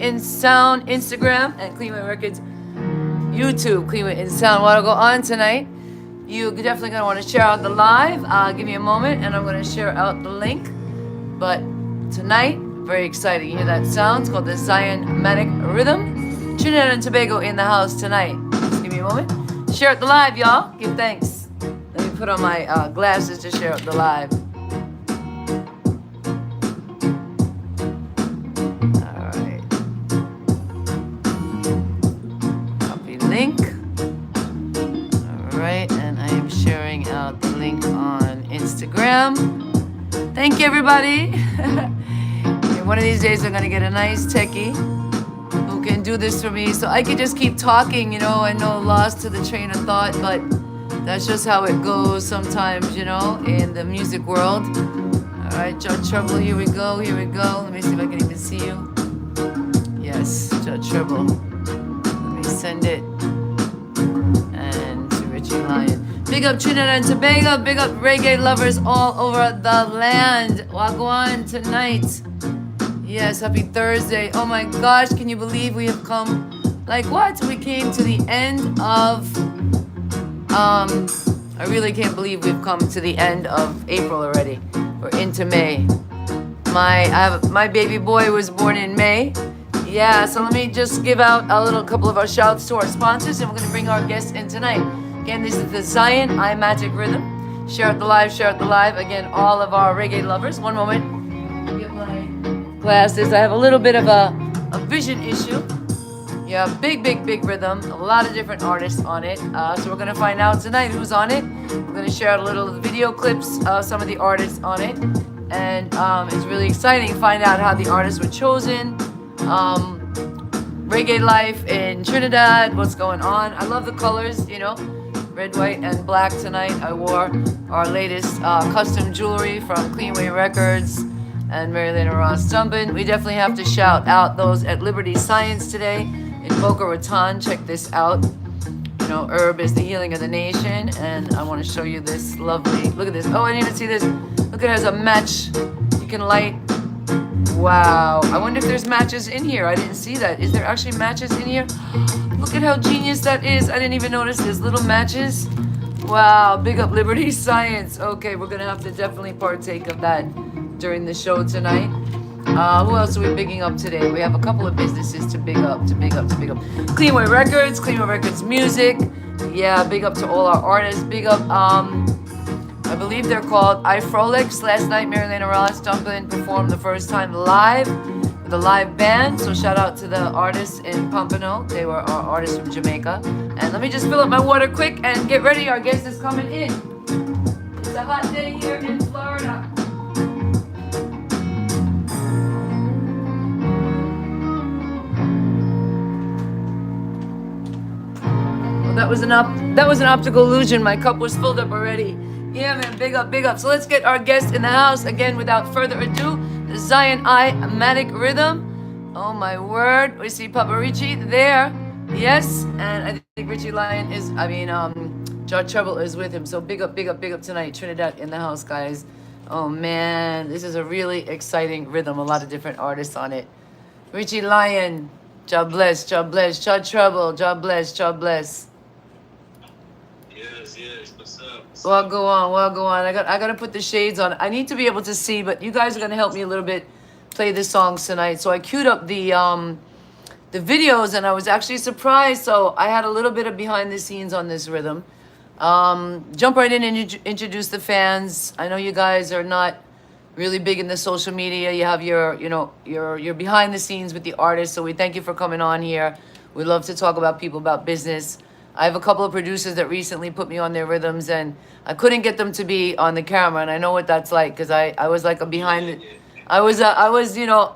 InSound Instagram and CleanWay Records YouTube. CleanWay InSound. What'll go on tonight? You're definitely gonna want to share out the live. Give me a moment, and I'm gonna share out the link. But tonight, very exciting. You hear that sound? It's called the ZionIMaticRiddim. Trinidad and Tobago in the house tonight. Just give me a moment. Share out the live, y'all. Give thanks. Let me put on my glasses to share out the live. Link. Alright, and I am sharing out the link on Instagram. Thank you, everybody. One of these days I'm gonna get a nice techie who can do this for me so I can just keep talking, you know, and no loss to the train of thought, but that's just how it goes sometimes, you know, in the music world. Alright, Jahtreble, here we go, here we go. Let me see if I can even see you. Yes, Jahtreble. Let me send it. And to Richie Lion. Big up Trinidad and Tobago. Big up reggae lovers all over the land. Wagwan tonight. Yes, happy Thursday. Oh my gosh, can you believe we have come? Like what? We came to the end of I really can't believe we've come to the end of April already. We're into May. My baby boy was born in May. Yeah, so let me just give out a couple of our shouts to our sponsors, and we're going to bring our guests in tonight. Again, this is the ZionIMaticRiddim. Share out the live, share out the live. Again, all of our reggae lovers. One moment. Get my glasses. I have a little bit of a vision issue. Yeah, big rhythm. A lot of different artists on it. So we're going to find out tonight who's on it. We're going to share out a little video clips of some of the artists on it. And it's really exciting to find out how the artists were chosen. Reggae life in Trinidad, what's going on. I love the colors, you know, red, white, and black tonight. I wore our latest custom jewelry from CleanWay Records and Marilana Ras Dumpling. We definitely have to shout out those at Liberty Science today in Boca Raton. Check this out. You know, herb is the healing of the nation, and I want to show you this lovely, look at this. Oh, I didn't even see this. Look, it has a match you can light. Wow, I wonder if there's matches in here. I didn't see that. Is there actually matches in here? Look at how genius that is. I didn't even notice there's little matches. Wow, big up Liberty Science. Okay, we're gonna have to definitely partake of that during the show tonight. Who else are we bigging up today? We have a couple of businesses to big up. CleanWay Records, CleanWay Records Music. Yeah, big up to all our artists. Big up, I believe they're called iFrolix. Last night, Marilana Ras Dumpling performed the first time live with a live band. So shout out to the artists in Pompano. They were our artists from Jamaica. And let me just fill up my water quick and get ready. Our guest is coming in. It's a hot day here in Florida. Well, that was an optical illusion. My cup was filled up already. Yeah, man, big up. So let's get our guest in the house again without further ado. The ZionIMaticRiddim. Oh my word. We see Papa Richie there. Yes, and I think Richie Lion Jahtreble is with him. So big up tonight. Trinidad in the house, guys. Oh man, this is a really exciting rhythm. A lot of different artists on it. Richie Lion, God bless. Jahtreble, God bless. Yes. What's up? Well, go on. I got to put the shades on. I need to be able to see, but you guys are gonna help me a little bit play the songs tonight. So I queued up the videos, and I was actually surprised. So I had a little bit of behind the scenes on this rhythm. Jump right in and introduce the fans. I know you guys are not really big in the social media. You have your behind the scenes with the artists. So we thank you for coming on here. We love to talk about people, about business. I have a couple of producers that recently put me on their rhythms, and I couldn't get them to be on the camera, and I know what that's like, because I was like a behind. I was you know,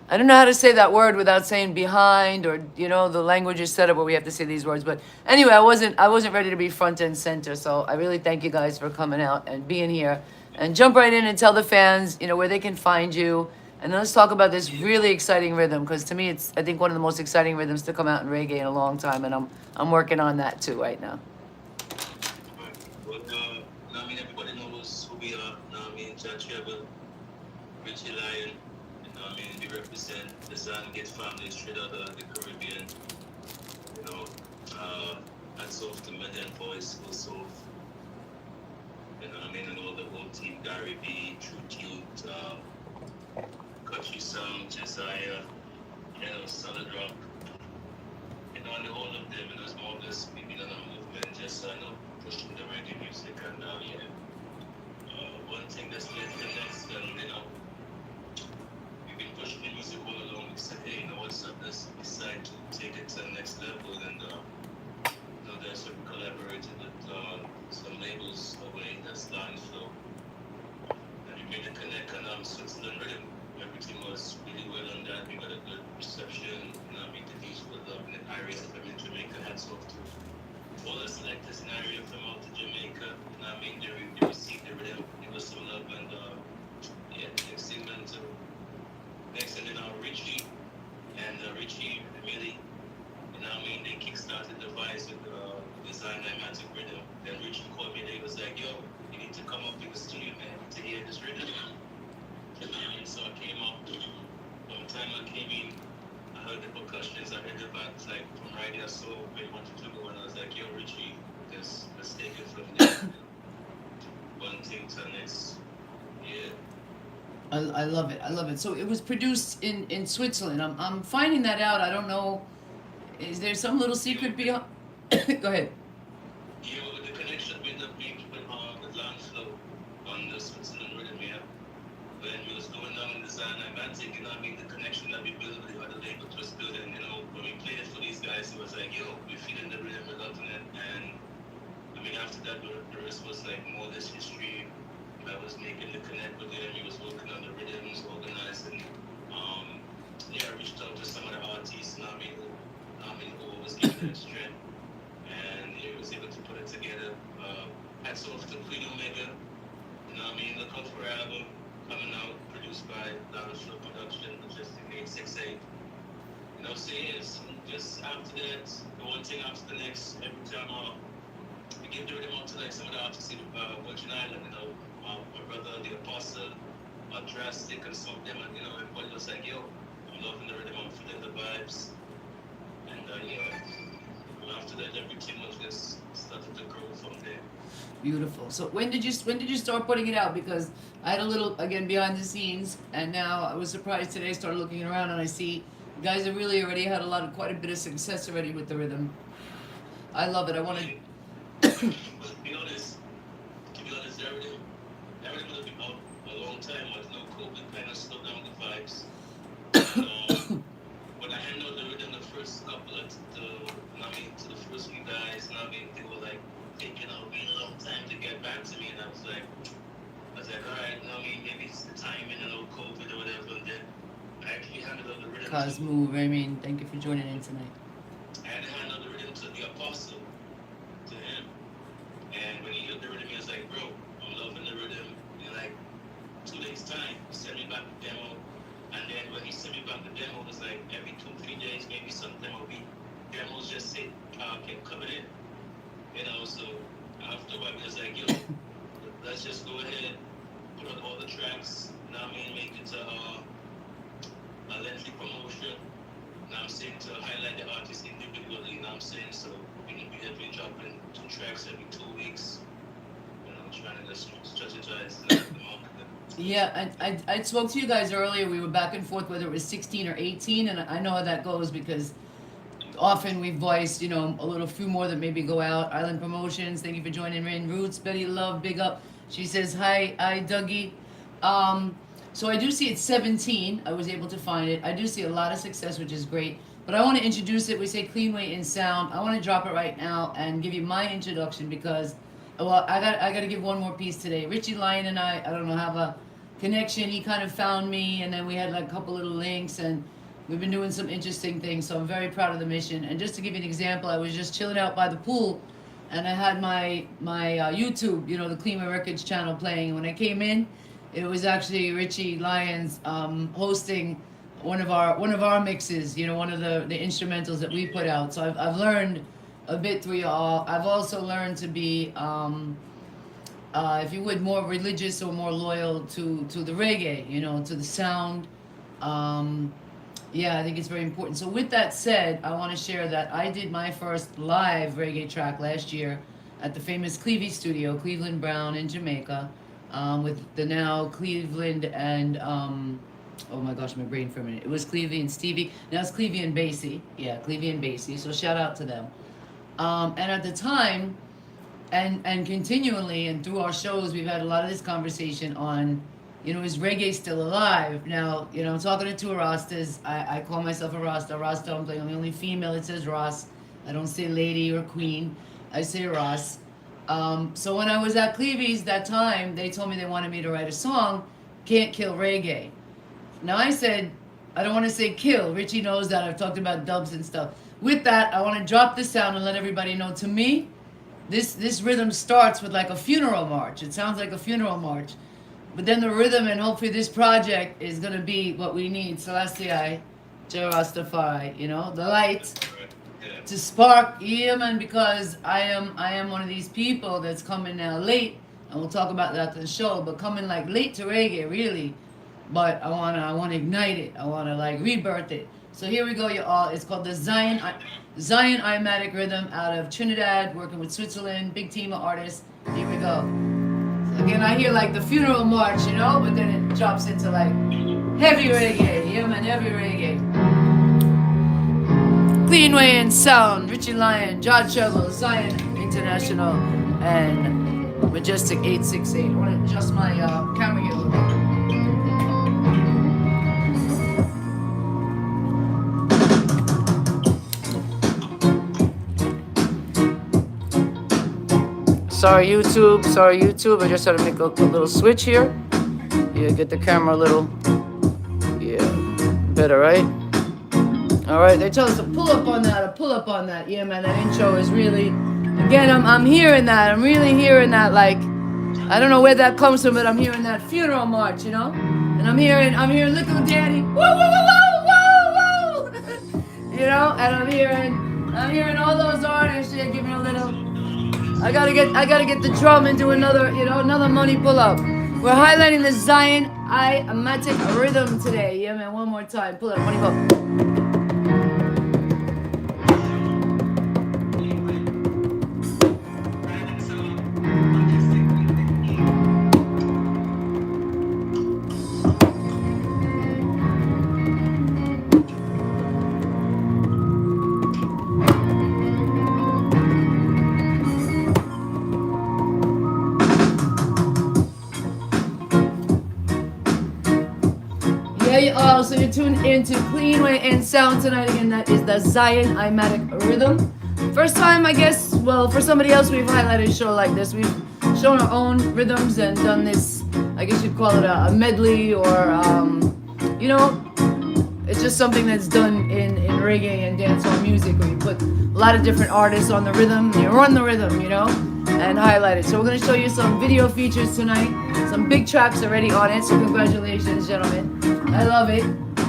I don't know how to say that word without saying behind, or you know, the language is set up where we have to say these words. But anyway, I wasn't ready to be front and center. So I really thank you guys for coming out and being here, and jump right in and tell the fans, you know, where they can find you. And then let's talk about this really exciting rhythm, because to me, it's, I think, one of the most exciting rhythms to come out in reggae in a long time, and I'm working on that too right now. Well, everybody knows who we are. Jahtreble, Richie Lion, I mean, we represent the Zangate family, Trinidad and the Caribbean. You know, hats off to Median Voice, also. You know, I mean, and all the whole team, Gary B, Truth Youth, Country Sound, Josiah, you know, Solid Rock. You know, and all of them, and there's more of this people in our movement, just, pushing the reggae music. And, yeah, one thing that's led to the next, and, you know, we've been pushing the music all along. We said, hey, you know what's up, let's decide to take it to the next level. And, you know, there's some collaborated with some labels away, that's Line Flow. And we made a connect on Switzerland Rhythm. Everything was really well on that. We got a good reception. You know, I mean, the DJ was love in the area from in Jamaica. Hats off to all the selectors in the area from out to Jamaica. You know, I mean, they received the rhythm. Give us some love. And yeah, next segment, next thing, you know, Richie and Richie really, you know, I mean, they kickstarted the vibes with the ZionIMaticRiddim. Then Richie called me and he was like, yo, you need to come up to the studio, man, to hear this rhythm. You know what I mean? So I came up. From the time I came in, I heard the percussions, I heard the vibes, like from right there. So when I wanted to go, and I was like, yo, Richie, let's take it from there. One thing to the next. Yeah. I love it. I love it. So it was produced in Switzerland. I'm finding that out. I don't know. Is there some little secret beyond? Go ahead. Yeah, with the connection with the people with Land Flow on the Switzerland Rhythm, yeah. When we was going down in the ZionIMatic, you know, I mean, the connection that we built with the other label was built, and, you know, when we played it for these guys, it was like, yo, we're feeling the rhythm, we're loving it. And I mean, after that, the rest was like more or less history. I was making the connect with him. He was working on the rhythms, organizing. Yeah, I reached out to some of the artists, you know, who was giving them strength, and he was able to put it together. Hats off to Queen Omega. You know, look out for our album coming out, produced by Show Production, Majestic868. You know, so yes, just after that, the one thing after the next, every time we give the rhythm out to like some of the artists in Virgin Island, you know, my brother, the Apostle, Drastic, and some of them, and, you know, everybody was like, yo, I'm loving the rhythm, I'm feeling the vibes. And yeah, after that, everything was just started to grow from there. Beautiful. So when did you start putting it out? Because I had a little, again, behind the scenes, and now I was surprised today. I started looking around and I see you guys have really already had quite a bit of success already with the rhythm. I love it. I want to. But to be honest, that rhythm would have been out a long time, but no COVID kind of slowed down the vibes. When I handled the rhythm the first couple of, to the first few guys, they were like taking a really long time to get back to me, and I was like, all right, maybe it's the timing, COVID or whatever, and then I actually handled the rhythm. Cosmo, thank you for joining in tonight. I had to handle the rhythm to the Apostle, to him, and when he heard the rhythm, he was like, bro, I'm loving the rhythm. In like 2 days' time, he sent me back the demo. And then when he sent me back the demo, it was like every 2-3 days, maybe something will be demos just kept coming in. You know, so after a while, it was like, yo, let's just go ahead, put on all the tracks, make it a lengthy promotion. To highlight the artist individually, so we have been dropping 2 tracks every 2 weeks. Trying to just strategize the market. Yeah, I spoke to you guys earlier. We were back and forth whether it was 16 or 18, and I know how that goes because often we voiced, a little few more that maybe go out. Island Promotions, thank you for joining in. Roots, Betty Love, big up. She says, hi, Dougie. So I do see it's 17. I was able to find it. I do see a lot of success, which is great. But I want to introduce it. We say CleanWay InSound. I want to drop it right now and give you my introduction because, well, I got to give one more piece today. Richie Lion and I don't know, have a connection. He kind of found me, and then we had like a couple little links, and we've been doing some interesting things. So I'm very proud of the mission. And just to give you an example, I was just chilling out by the pool, and I had my YouTube, the CleanWay Records channel playing. And when I came in, it was actually Richie Lyons hosting one of our mixes, one of the instrumentals that we put out. So I've learned a bit through y'all. I've also learned to be, if you would, more religious or more loyal to the reggae, to the sound. Yeah, I think it's very important. So with that said, I want to share that I did my first live reggae track last year at the famous Clevie studio, Cleveland Brown in Jamaica, with the now Cleveland and oh my gosh, my brain for a minute. It was Clevie and Stevie. Now it's Clevie and Basie. Yeah, Clevie and Basie. So shout out to them. And at the time, and continually and through our shows, we've had a lot of this conversation on, you know, is reggae still alive? Now, you know, I'm talking to two Rastas. I call myself a Rasta, Ras Dumpling. I'm the only female that says Ras. I don't say lady or queen. I say Ras. So when I was at Clevie's that time, they told me they wanted me to write a song, Can't Kill Reggae. Now I said, I don't want to say kill. Richie knows that. I've talked about dubs and stuff. With that, I want to drop the sound and let everybody know, to me, this rhythm starts with like a funeral march. It sounds like a funeral march. But then the rhythm and hopefully this project is going to be what we need. Selassie, Rastafari, you know, the light to spark. Yeah, man, because I am one of these people that's coming now late, and we'll talk about that in the show, but coming like late to reggae, really. But I wanna ignite it. I wanna like rebirth it. So here we go, you all. It's called the ZionIMaticRiddim out of Trinidad, working with Switzerland, big team of artists. Here we go. So again, I hear like the funeral march, you know, but then it drops into like heavy reggae. Yeah, man, heavy reggae. CleanWay and Sound, Richie Lion, Jahtreble, Zion International, and Majestic868. I want to adjust my camera here a little bit. Sorry YouTube, I just had to make a little switch here. Yeah, get the camera a little, yeah, better, right? All right, they tell us to pull up on that, Yeah, man, that intro is really, again, I'm hearing that, I'm really hearing that, like, I don't know where that comes from, but I'm hearing that funeral march, you know? And I'm hearing Little Daddy, woo, woo, woo, woo, woo, woo, you know? And I'm hearing all those artists, yeah, give me a little, I gotta get the drum and do another money pull up. We're highlighting the ZionIMaticRiddim today. Yeah, man, one more time. Pull up, money pull up. So you're tuned into CleanWay and Sound tonight. Again, that is the ZionIMaticRiddim. First time, I guess, well, for somebody else, we've highlighted a show like this. We've shown our own rhythms and done this, I guess you'd call it a medley, or, you know, it's just something that's done in reggae and dancehall music, where you put a lot of different artists on the rhythm, you run the rhythm, you know, and highlight it. So we're going to show you some video features tonight, some big tracks already on it, so congratulations, gentlemen. I love it.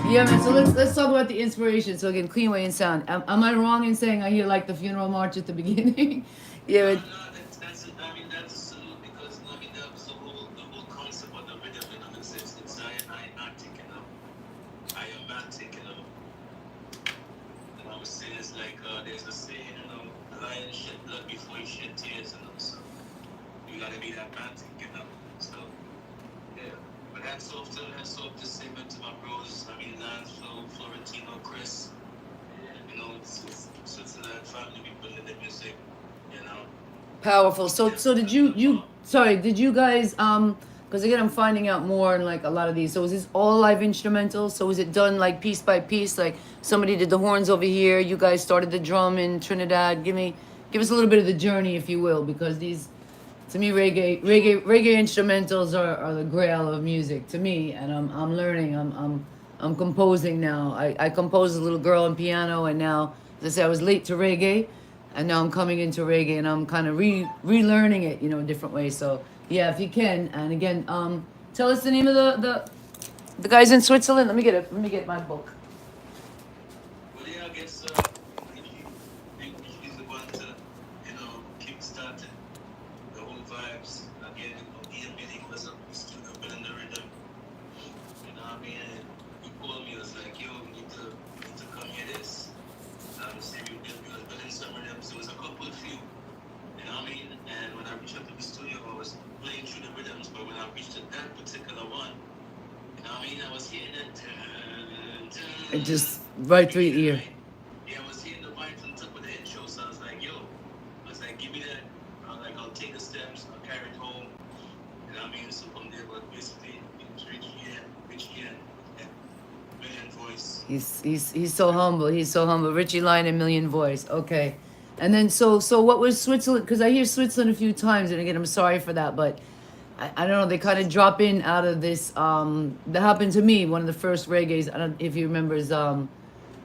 Yeah, man. So let's talk about the inspiration. So again, CleanWay and Sound. Am I wrong in saying I hear like the funeral march at the beginning? Yeah. No, that's a salute, because I mean that was the whole concept of the rhythm. You know, it's Zionimatic, you know, Iomatic, you know. And I would say it's like there's a saying, you know, lion shed blood before he shed tears, you know. So you gotta be that matic, you know. So yeah. But hats off to Simon, to my bros. I mean, Lance, Florentino, Chris. You know, it's Switzerland family. We put in the music. You know. Powerful. So did you guys because again I'm finding out more in like a lot of these. So is this all live instrumental? So is it done like piece by piece? Like somebody did the horns over here, you guys started the drum in Trinidad. Give us a little bit of the journey, if you will, because these, to me, reggae instrumentals are the grail of music to me, and I'm learning. I'm composing now. I composed as a little girl on piano, and now, as I said, I was late to reggae, and now I'm coming into reggae, and I'm kind of relearning it, you know, in different ways. So yeah, if you can, and again, tell us the name of the guys in Switzerland. Let me get my book. Well, yeah, I guess he's the one to, you know, kickstart it. The whole vibes. Again, Ian Billing was up in the studio, but in the rhythm. You know what I mean? He called me I reached out to the studio, I was playing through the rhythms, but when I reached to that particular one, you know what I mean? I was hearing that. It just right through your ear. Yeah, I was hitting the vibes on top of the intro, so I was like, yo, I was like, give me that. I was like, I'll take the stems, I'll carry it home. You know what I mean? So from there, but basically, it's Richie and Million Voice. He's so humble. He's so humble. Richie Lion and Million Voice. Okay. And then so what was Switzerland? Because I hear Switzerland a few times, and again, I'm sorry for that, but I don't know. They kind of drop in out of this. That happened to me. One of the first reggaes. I don't know if you remember. Mr.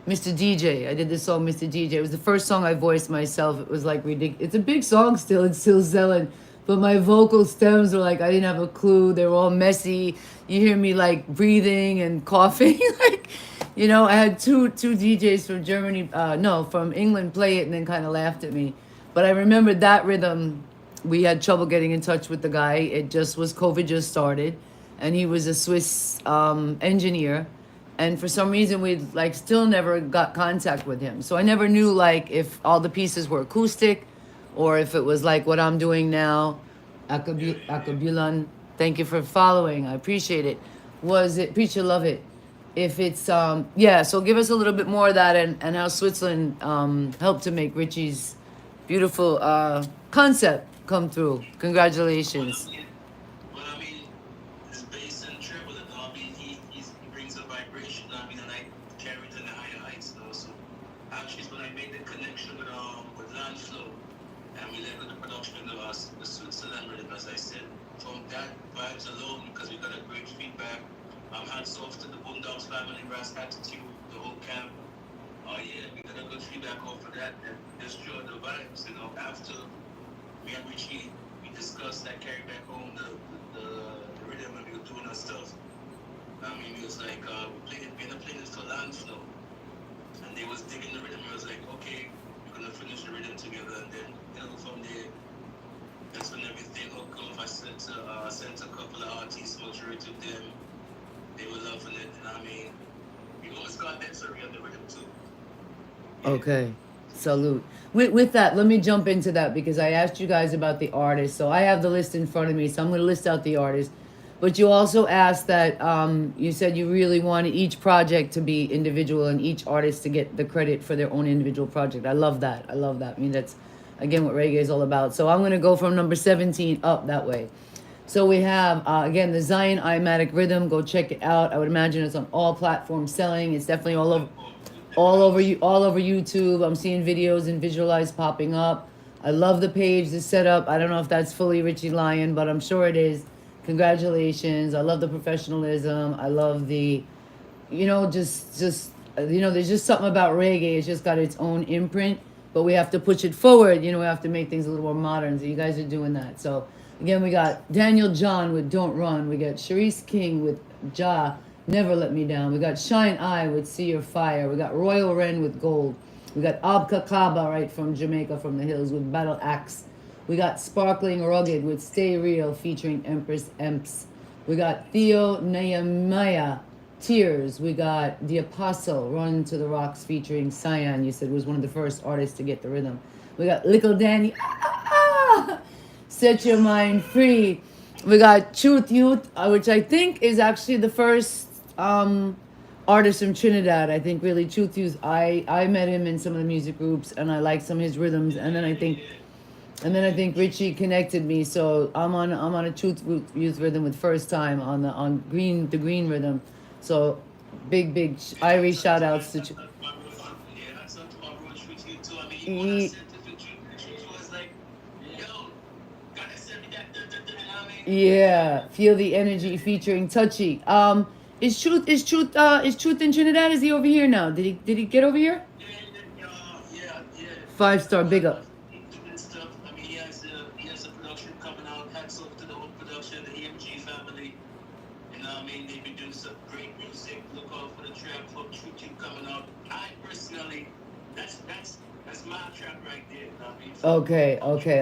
DJ. I did this song, Mr. DJ. It was the first song I voiced myself. It was like ridiculous. It's a big song still. It's still selling. But my vocal stems were like, I didn't have a clue. They were all messy. You hear me like breathing and coughing. Like, you know, I had two DJs from Germany, no, from England play it and then kind of laughed at me. But I remember that rhythm. We had trouble getting in touch with the guy. It just was, COVID just started. And he was a Swiss engineer. And for some reason, we like still never got contact with him. So I never knew like if all the pieces were acoustic or if it was like what I'm doing now. Akabulan, thank you for following. I appreciate it. Was it, preacher, love it. If it's, yeah, so give us a little bit more of that and how Switzerland helped to make Richie's beautiful concept come through. Congratulations. Well, I mean, this bass and treble, you know, I mean, he brings a vibration, you know, I mean, and I carry it to the higher heights, you know, so actually when I made the connection with Landflow, and we led with the production of the Switzerland rhythm, as I said, from that vibes alone, because we got a great feedback. Hats off to the Boondocks family, Ras Attitude, the whole camp. Oh yeah, we got a good feedback off of that, and just draw the vibes, you know, after me and Richie, we discussed that, carry back home the rhythm when we were doing our stuff. I mean, it was like, we ended up playing this for Landflow, and they was digging the rhythm. It was like, okay, we're gonna finish the rhythm together, and then, you know, from there, that's when everything hooked off. I sent a couple of artists, majority of them, they were loving it, and I mean, we always got that story on the rhythm too. Yeah. Okay, salute. With that, let me jump into that because I asked you guys about the artists. So I have the list in front of me, so I'm going to list out the artists. But you also asked that you said you really wanted each project to be individual and each artist to get the credit for their own individual project. I love that. I love that. I mean, that's, again, what reggae is all about. So I'm going to go from number 17 up that way. So we have, again, the ZionIMaticRiddim. Go check it out. I would imagine it's on all platforms selling. It's definitely all over YouTube. I'm seeing videos and visualize popping up. I love the page, the setup. I don't know if that's fully Richie Lion, but I'm sure it is. Congratulations. I love the professionalism. I love the, you know, just you know, there's just something about reggae. It's just got its own imprint, but we have to push it forward. You know, we have to make things a little more modern. So you guys are doing that. So again, we got Daniel John with Don't Run. We got Sharice King with Ja, Never Let Me Down. We got Shine Eye with See Your Fire. We got Royal Wren with Gold. We got Abka Kaba, right, from Jamaica, from the hills, with Battle Axe. We got Sparkling Rugged with Stay Real featuring Empress Emps. We got Theo Nehemiah, Tears. We got The Apostle, Run to the Rocks featuring Cyan. You said was one of the first artists to get the rhythm. We got Little Danny, Set Your Mind Free. We got Truth Youth, which I think is actually the first artist from Trinidad. I think really Truth Youth. I met him in some of the music groups, and I like some of his rhythms. And then I think Richie connected me. So I'm on a Truth Youth rhythm with First Time on the green rhythm. So big Irish shout outs to. Yeah, Feel the Energy featuring Touchy. Is Truth in Trinidad? Is he over here now? Did he get over here? Yeah. 5-star, big up. Stuff. I mean, he has a production coming out. Hats off to the whole production, the EMG family. You know what I mean? They've been doing some great music. Look out for the track for Truth coming out. I personally, that's my track right there. You know what I mean?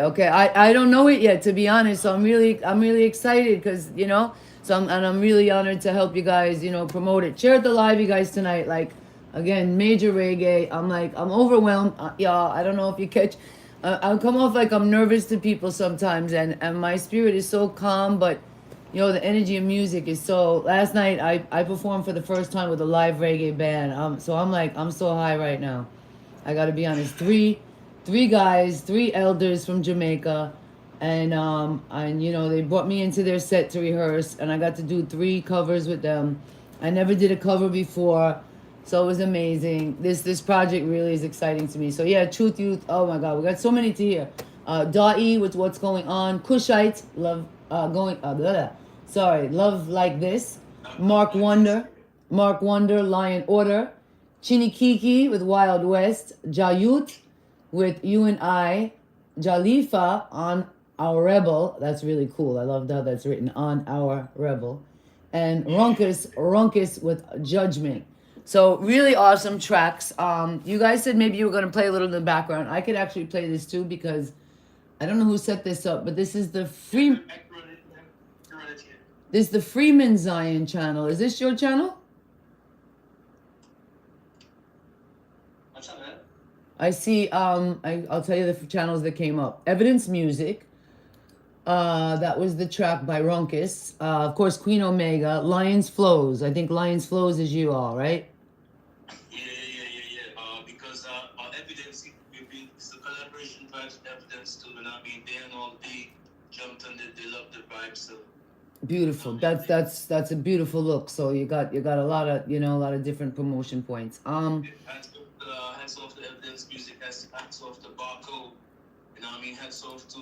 Okay. I don't know it yet, to be honest. So I'm really excited because, you know, I'm really honored to help you guys, you know, promote it. Share the live, you guys, tonight. Like, again, major reggae. I'm overwhelmed, y'all. I don't know if you catch. I'll come off like I'm nervous to people sometimes, and my spirit is so calm, but you know the energy of music is so. Last night I performed for the first time with a live reggae band. So I'm like I'm so high right now. I got to be honest. Three guys, three elders from Jamaica, and you know they brought me into their set to rehearse, and I got to do three covers with them. I never did a cover before. So it was amazing. This project really is exciting to me. So yeah, Truth Youth. Oh my God, we got so many to hear. Da'i with What's Going On. Kushite, love blah, blah. Sorry, Love Like This. Mark Wonder, Lion Order. Chinikiki with Wild West. Jayut with You and I. Jalifa on Our Rebel. That's really cool. I love how that's written on Our Rebel. And Ronkus with Judgment. So really awesome tracks. You guys said maybe you were gonna play a little in the background. I could actually play this too because I don't know who set this up, but this is the Freeman Zion channel. Is this your channel? I see. I'll tell you the channels that came up. Evidence Music. That was the track by Ronkus. Of course, Queen Omega. Lions Flows. I think Lions Flows is you all, right? Because our evidence, it's the collaboration vibes evidence too. And I mean, they and all they jumped on it. They love the vibe. So beautiful. That's a beautiful look. So you got a lot of a lot of different promotion points. Hats off the evidence music. Hats off the barcode. You know what I mean? Hats off to.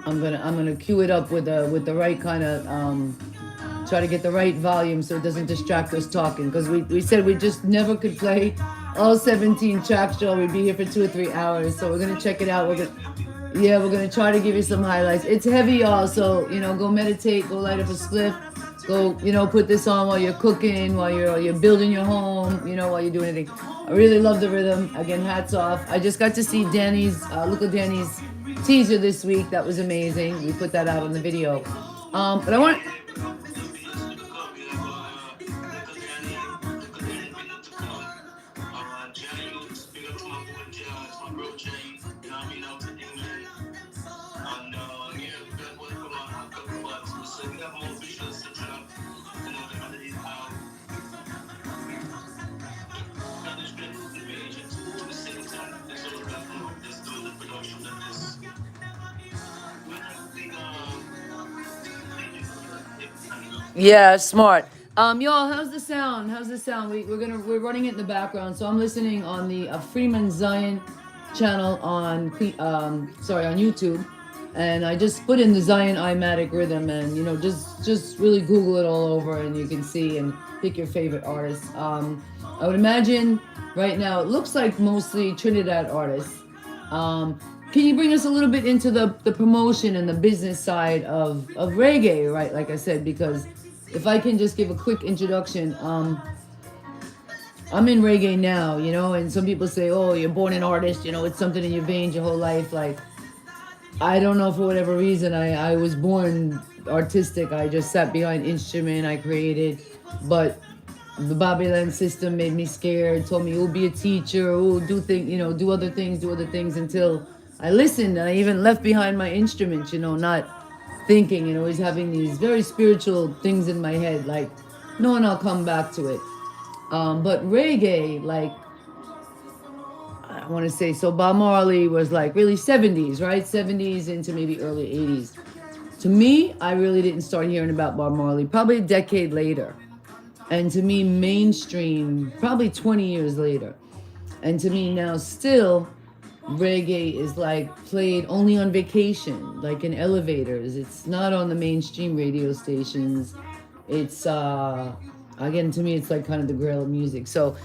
I'm gonna cue it up with the right kind of try to get the right volume so it doesn't distract us talking, because we said we just never could play all 17 tracks, Joe. We'd be here for 2 or 3 hours. So we're gonna check it out. We're gonna try to give you some highlights. It's heavy, y'all, so go meditate, go light up a spliff, go put this on while you're cooking, while you're building your home, while you're doing anything. I really love the rhythm. Again, hats off. I just got to see Danny's teaser this week. That was amazing. We put that out on the video. But I want. Yeah, smart. Y'all, how's the sound? We're running it in the background, so I'm listening on the Freeman Zion channel on YouTube, and I just put in the ZionIMaticRiddim, and just really Google it all over, and you can see and pick your favorite artists. I would imagine right now it looks like mostly Trinidad artists. Can you bring us a little bit into the promotion and the business side of reggae, right? Like I said, because if I can just give a quick introduction, I'm in reggae now, and some people say, oh, you're born an artist, it's something in your veins your whole life. Like, I don't know, for whatever reason, I was born artistic. I just sat behind instrument, I created, but the Babylon system made me scared, told me, oh, be a teacher, oh, do other things until I listened, and I even left behind my instrument, not thinking, always having these very spiritual things in my head, like, knowing I'll come back to it. But reggae, like, I want to say, so Bob Marley was like really 70s, right? 70s into maybe early 80s. To me, I really didn't start hearing about Bob Marley probably a decade later. And to me, mainstream, probably 20 years later. And to me now, still, reggae is like played only on vacation, like in elevators. It's not on the mainstream radio stations. It's again, to me, it's like kind of the grail of music. So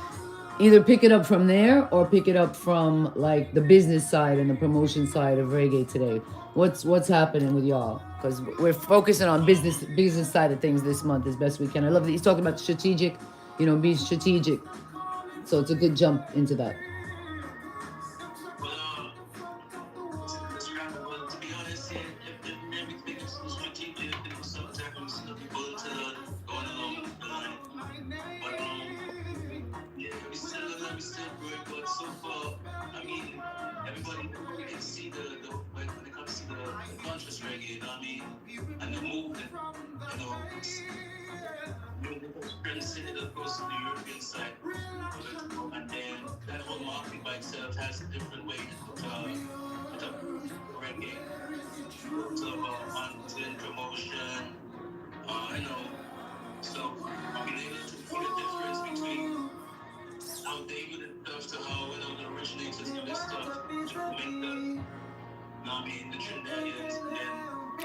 either pick it up from there or pick it up from like the business side and the promotion side of reggae today. What's happening with y'all? Because we're focusing on business side of things this month as best we can. I love that he's talking about strategic, be strategic. So it's a good jump into that. So Considered across the European side of it, and then that whole market by itself has a different way to reggae, to content promotion, you know. So being able to see the difference between how they do the stuff to how the originators do this stuff to make the, the Trinidadians, and then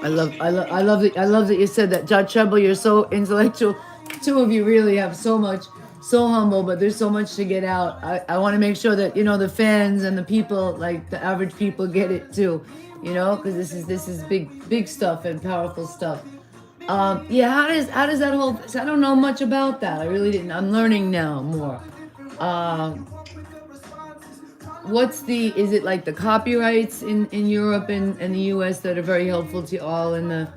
I love that you said that. Treble, you're so intellectual. Two of you really have so much, so humble, but there's so much to get out. I want to make sure that the fans and the people, like the average people, get it too. Because this is big stuff and powerful stuff. Yeah, how does that whole? I don't know much about that. I really didn't. I'm learning now more. Is it like the copyrights in Europe and the US that are very helpful to all, and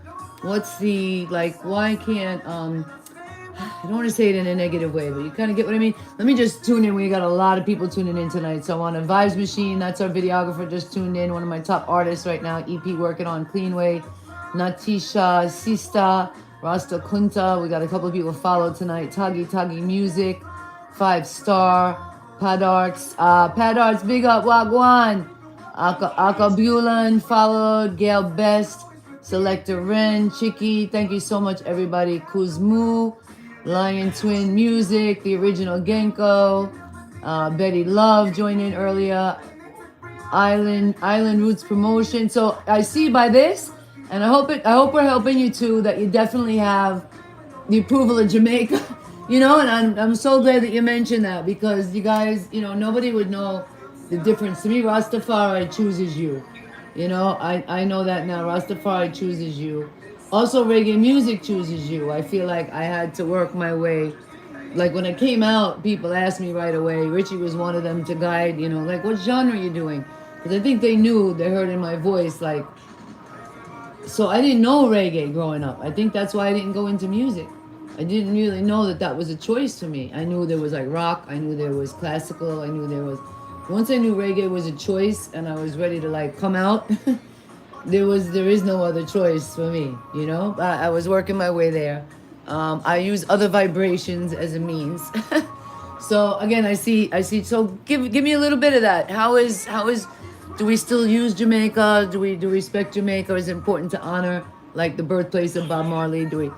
what's the, like, why can't, I don't want to say it in a negative way, but you kind of get what I mean. Let me just tune in. We got a lot of people tuning in tonight. So on a Vibes Machine, that's our videographer, just tuned in. One of my top artists right now, EP working on CleanWay, Natisha, Sista, Rasta Kunta. We got a couple of people followed tonight. Tagi Music, 5-star. Padarts, big up, Wagwan. Akabulan followed, Gail Best, Selector Ren, Chicky, thank you so much, everybody. Kuzmu, Lion Twin Music, the original Genko, Betty Love joined in earlier, Island Roots Promotion. So I see by this, and I hope we're helping you too, that you definitely have the approval of Jamaica. And I'm so glad that you mentioned that, because you guys, nobody would know the difference. To me, Rastafari chooses you. I know that now. Rastafari chooses you. Also, reggae music chooses you. I feel like I had to work my way. Like when I came out, people asked me right away. Richie was one of them to guide, like, what genre are you doing? Because I think they heard in my voice, like, so I didn't know reggae growing up. I think that's why I didn't go into music. I didn't really know that was a choice for me. I knew there was like rock. I knew there was classical. I knew there was... Once I knew reggae was a choice and I was ready to like come out, there is no other choice for me, I was working my way there. I use other vibrations as a means. So again, I see. So give me a little bit of that. How is do we still use Jamaica? Do we respect Jamaica? Is it important to honor like the birthplace of Bob Marley? Do we?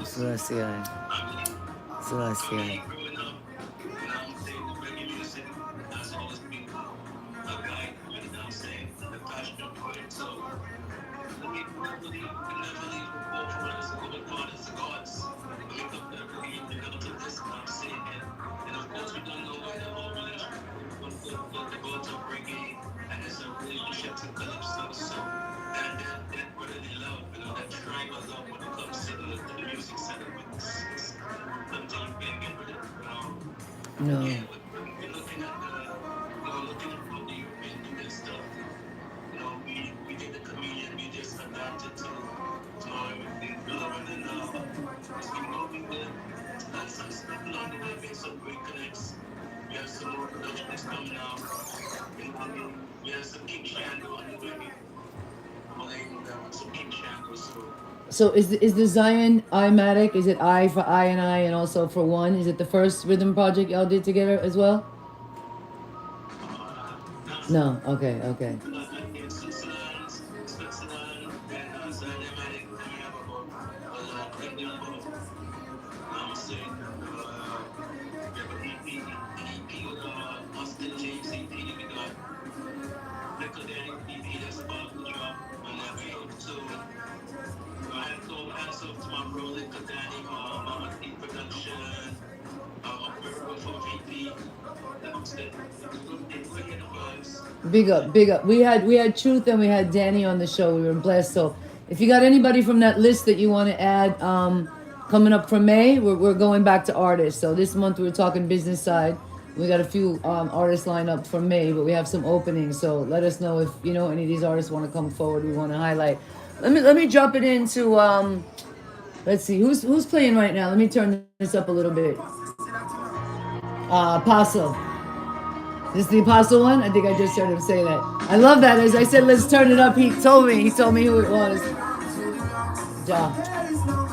Celestia. No. So is the ZionIMatic, is it I for I and I and also for one? Is it the first rhythm project y'all did together as well? No, okay. Big up. We had Truth and we had Danny on the show. We were blessed. So if you got anybody from that list that you want to add, coming up for May, we're going back to artists. So this month we were talking business side. We got a few artists lined up for May, but we have some openings. So let us know if any of these artists want to come forward. We want to highlight. Let me drop it into let's see who's playing right now. Let me turn this up a little bit. Apostle. This the Apostle one? I think I just heard him say that. I love that. As I said, let's turn it up. He told me who it was. Ja.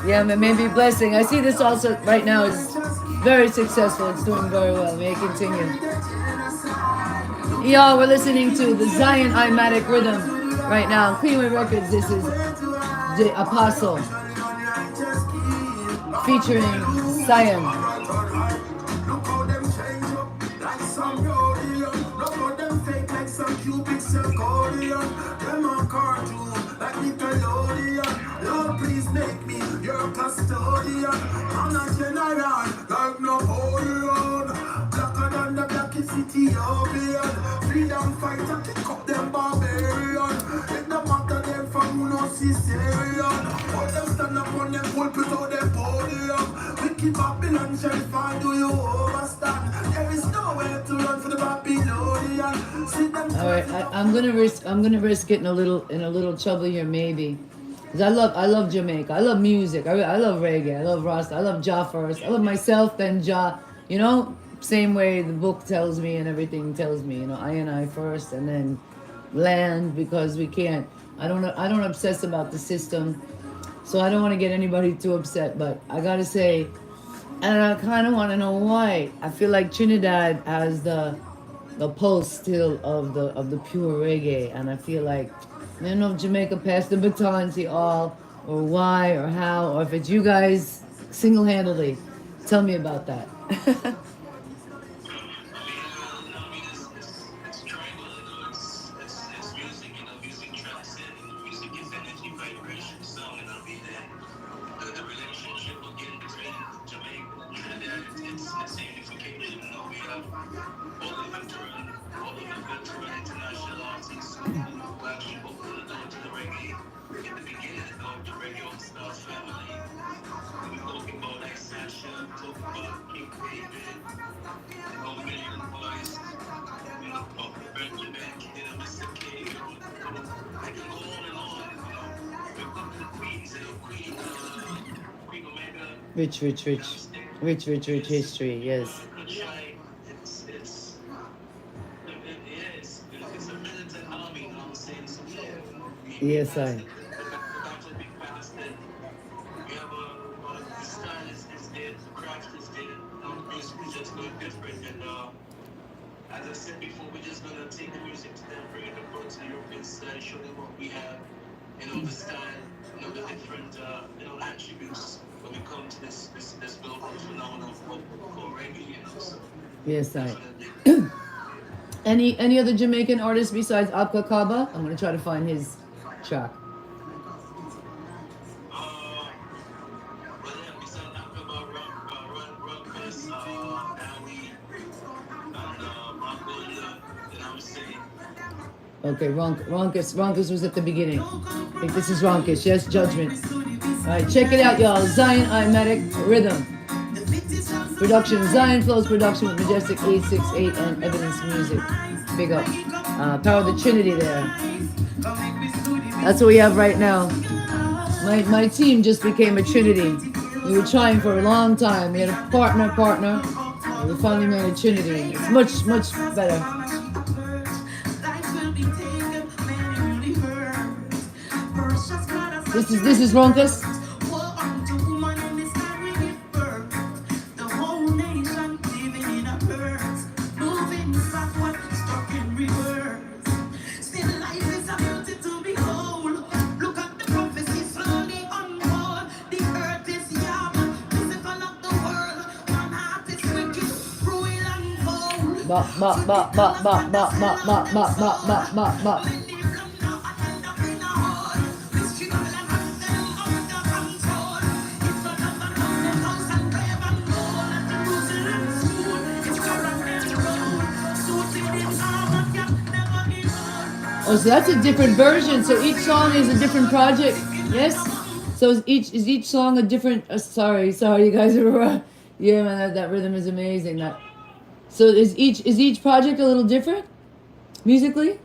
Yeah, man, maybe blessing. I see this also right now is very successful. It's doing very well. May it continue. Y'all, we're listening to the ZionIMaticRiddim right now. CleanWay Records. This is the Apostle featuring Zion. Lord, please make me your custodian. I'm not general, like Napoleon. Blacker than the blackest Ethiopian. Freedom fighter, kick up them barbarian. It don't matter them from who no Caesarean. All them stand up on them pulpit or them podium. Wicked Babylon shall find, do you overstand? There is nowhere to run for the Babylonian. See them. All right, I'm gonna risk getting in a little trouble here, maybe. Cause I love Jamaica. I love music. I love reggae. I love Rasta. I love Jah first. I love myself, then Jah. You know, same way the book tells me and everything tells me. You know, I first, and then land, because we can't. I don't obsess about the system, so I don't want to get anybody too upset. But I gotta say, and I kind of want to know why. I feel like Trinidad has the pulse still of the pure reggae, and I feel like I don't know if Jamaica passed the baton to all, or why, or how, or if it's you guys single-handedly. Tell me about that. Rich history, yes. Yes, I. As I said before, we're just gonna take the music to them, bring it up to the European side, show them what we have, the style, the different, attributes when we come to this global phenomenon of what we call reggae, So yes, I. Any other Jamaican artists besides Abka Kaba? I'm gonna try to find his track. Okay, Ronkus was at the beginning. I think this is Ronkus. Yes, Judgment. All right, check it out, y'all. ZionIMaticRiddim. Production, Zion Flows production with Majestic868 and Evidence Music. Big up. Power of the Trinity there. That's what we have right now. My team just became a Trinity. We were trying for a long time. We had a partner. We finally made a Trinity. It's much better. This is Ronkus. Oh, so that's a different version. So each song is a different project. Yes. So is each song a different? Sorry, you guys are. Yeah, man, that rhythm is amazing. So is each project a little different musically?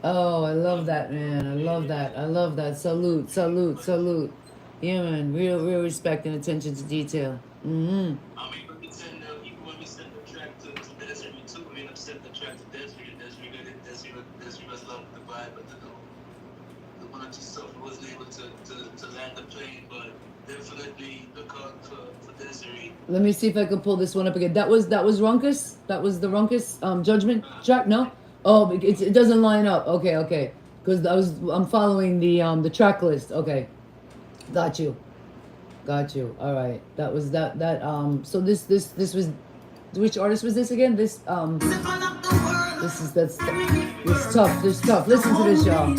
Oh, I love that, man. I love that. Salute. Yeah, man. Real respect and attention to detail. Mm-hmm. I mean, but we send even when we send the track to Desiree too, we end up sending the track to Desiree, and Desiree was loving the vibe, but the one or two stuff wasn't able to land the plane, but definitely look out for Desiree. Let me see if I can pull this one up again. That was Runkus? That was the Runkus Judgment track? No? Oh, it doesn't line up. Okay. Because I'm following the track list. Okay. Got you. All right. That was that so this was, which artist was this again? This is tough. This is tough. Listen to this, y'all.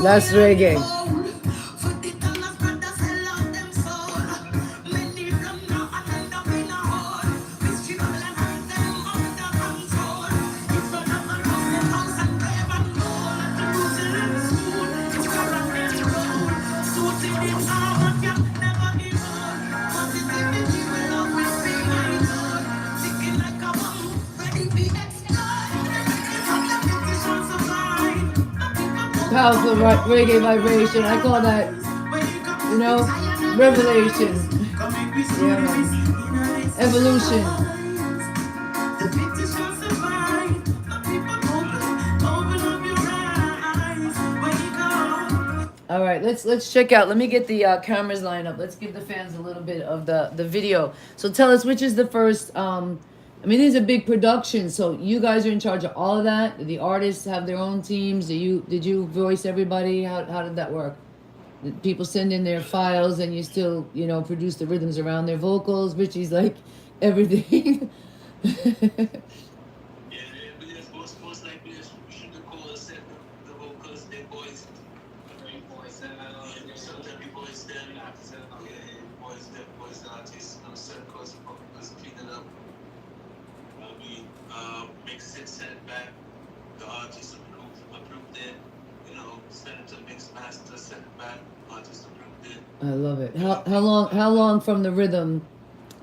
That's reggae. Powerful reggae vibration. I call that, revelation. Yeah, man. Evolution. All right, let's check out. Let me get the cameras lined up. Let's give the fans a little bit of the video. So tell us, which is the first. I mean, these are big productions, so you guys are in charge of all of that. The artists have their own teams. Did you voice everybody? How did that work? Did people send in their files, and you still produce the rhythms around their vocals? Richie's like everything. Most likely we should have called and said the vocals, their voice. Sometimes we voice them. Voice the artists. Certain calls vocals, clean it up. Mix it, send it back. The artist approved it. Send it to mix master, send it back. Artist approved it. I love it. How long from the rhythm,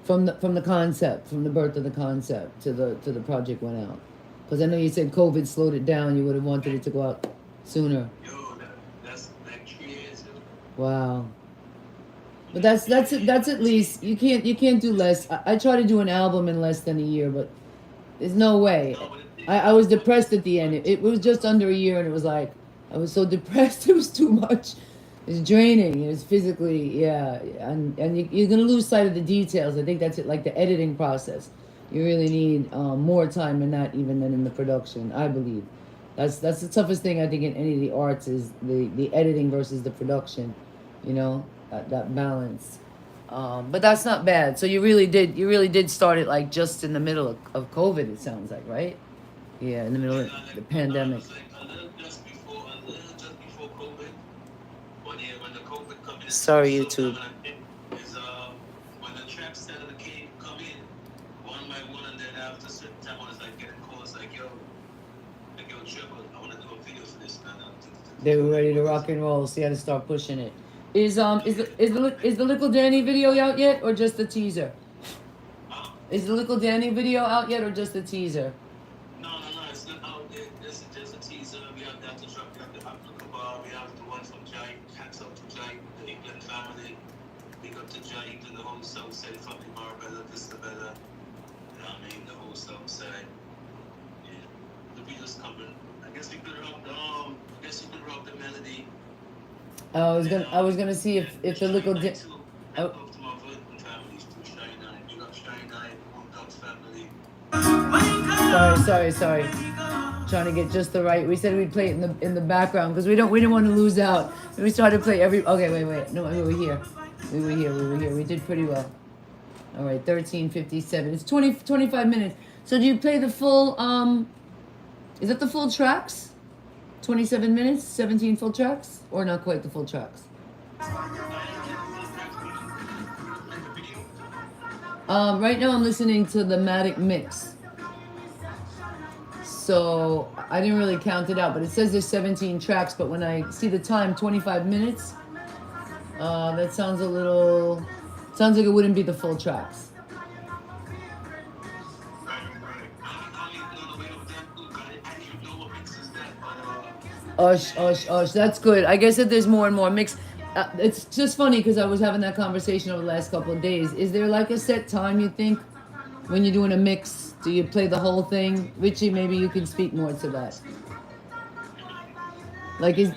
from the concept, from the birth of the concept to the project went out? Because I know you said COVID slowed it down. You would have wanted it to go out sooner. That's like 3 years. Wow. But that's at least you can't do less. I try to do an album in less than a year, but there's no way. I was depressed at the end. It was just under a year, and it was like I was so depressed. It was too much. It's draining. It was physically, yeah, and you're gonna lose sight of the details. I think that's it. Like the editing process, you really need more time in that even than in the production. I believe that's the toughest thing I think in any of the arts is the editing versus the production. That balance. But that's not bad. So you really did start it like just in the middle of COVID. It sounds like, right? Yeah, in the middle of the pandemic. A little just before COVID. When the COVID come in. Sorry, YouTube. Is when the tracks started to come in one by one, and then after a certain time, I was like getting calls like, yo, Treble, I want to do a video for this, man. They were ready to rock and roll, so you had to start pushing it. Is the Little Danny video out yet, or just the teaser? Is the Little Danny video out yet, or just the teaser? No, it's not out yet. This is just a teaser. We have that to drop. We have the Africa bar. We have the one from Jai. Hats up to Jai, the England family. Big up to Jai, England, the whole South Side family, Marbella, Vistabella. The whole South Side. Yeah, the video's coming. I guess you could rock the melody. I was gonna see if the Little Danny. Sorry. Trying to get just the right. We said we'd play it in the background because we didn't want to lose out. We started to play every. Okay, wait. No, we were here. We did pretty well. All right, 13:57. It's 25 minutes. So do you play the full? Is that the full tracks? 27 minutes, 17 full tracks, or not quite the full tracks? Right now I'm listening to the Matic mix. So I didn't really count it out, but it says there's 17 tracks, but when I see the time, 25 minutes, that sounds a little Sounds like it wouldn't be the full tracks. Ush. That's good. I guess that there's more and more mix. It's just funny because I was having that conversation over the last couple of days. Is there like a set time you think when you're doing a mix? Do you play the whole thing? Richie, maybe you can speak more to that. Like, is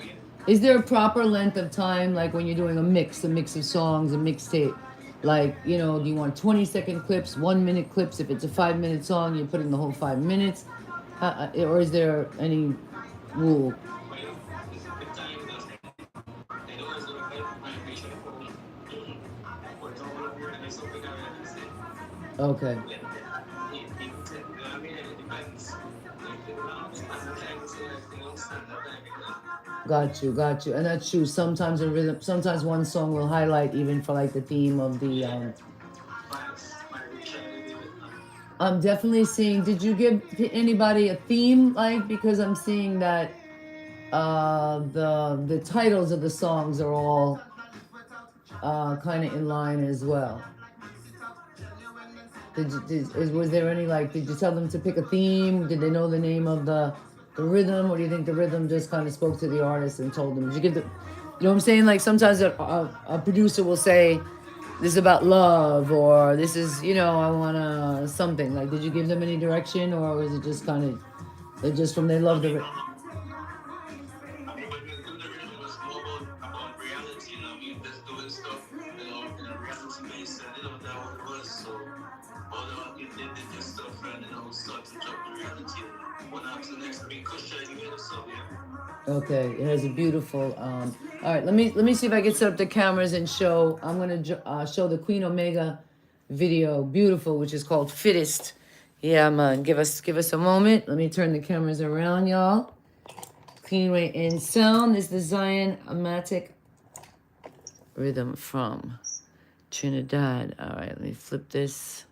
there a proper length of time, like when you're doing a mix of songs, a mixtape? Like, you know, do you want 20-second clips, 1-minute clips? If it's a 5-minute song, you're putting the whole 5 minutes? Or is there any rule? Okay. Got you. And that's true. Sometimes a rhythm, sometimes one song will highlight even for like the theme of the. I'm definitely seeing. Did you give anybody a theme, like, because I'm seeing that the titles of the songs are all kind of in line as well. Was there any, like, did you tell them to pick a theme? Did they know the name of the rhythm, or do you think the rhythm just kind of spoke to the artist and told them? Did you give the, you know what I'm saying? Like sometimes a producer will say, this is about love, or this is, you know, I want something. Like, did you give them any direction, or was it just kind of, they just from they love the Okay, it has a beautiful. All right, let me see if I can set up the cameras and show. I'm gonna show the Queen Omega video, beautiful, which is called Fittest. Yeah, man, give us a moment. Let me turn the cameras around, y'all. CleanWay InSound. This is the ZionIMaticRiddim from Trinidad. All right, let me flip this.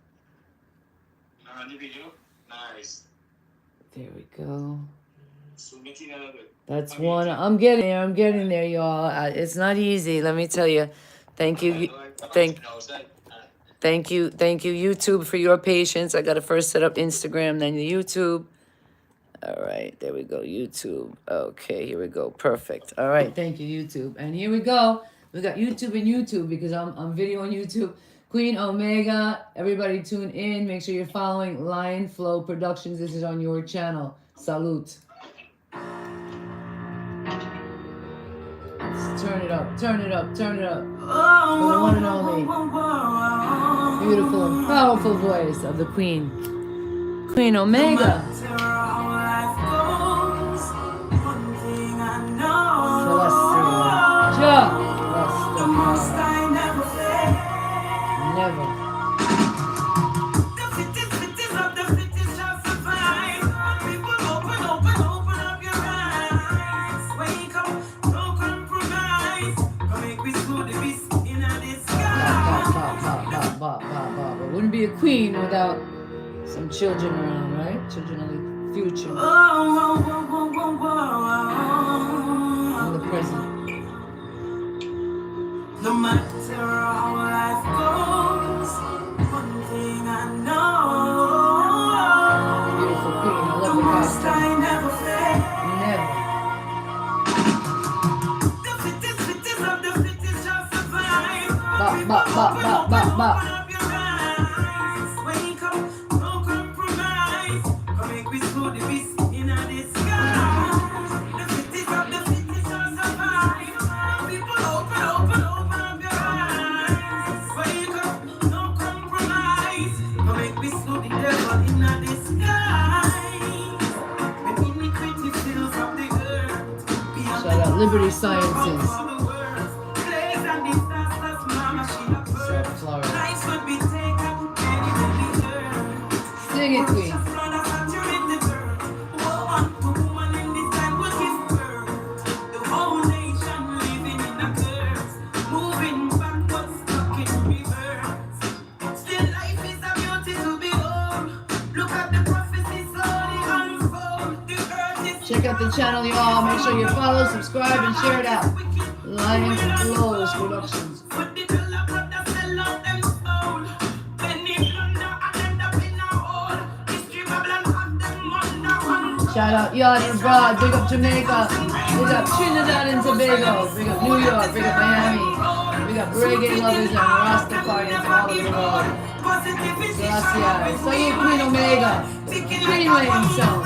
Nice. There we go. That's one. I'm getting there, y'all. It's not easy, let me tell you. Thank you, thank you, YouTube, for your patience. I gotta first set up Instagram, then the YouTube. All right, there we go, YouTube. Okay, here we go, perfect. All right, thank you, YouTube. And here we go. We got YouTube and YouTube because I'm video on YouTube. Queen Omega, everybody tune in. Make sure you're following Lion Flow Productions. This is on your channel. Salute. Turn it up. For the one and only beautiful and powerful voice of the Queen. Queen Omega. Celestial. Never. It wouldn't be a queen without some children around, right? Children of the future. And the present. No matter how life goes, one thing I know. Beautiful queen, I love the costume. I never fail. Never. The fittest of the fittest shall survive. Bop. Wake up, no compromise. Come make we slow the beast in the sky. The fittest of the fittest shall survive. People open up your eyes. Wake up, no compromise. Come make we slow the devil in the sky. When iniquity fills up the earth. Shout out Liberty Sciences. Sing it, Queen. Check out the channel, y'all. Make sure you follow, subscribe, and share it out. Lion Flows Productions. Shout out Yacht and Broad, big up Jamaica, big up Trinidad and Tobago, big up New York, big up Miami, big up reggae lovers and Rastafarians all over the world. Gracias. So you Queen Omega, CleanWay InSound.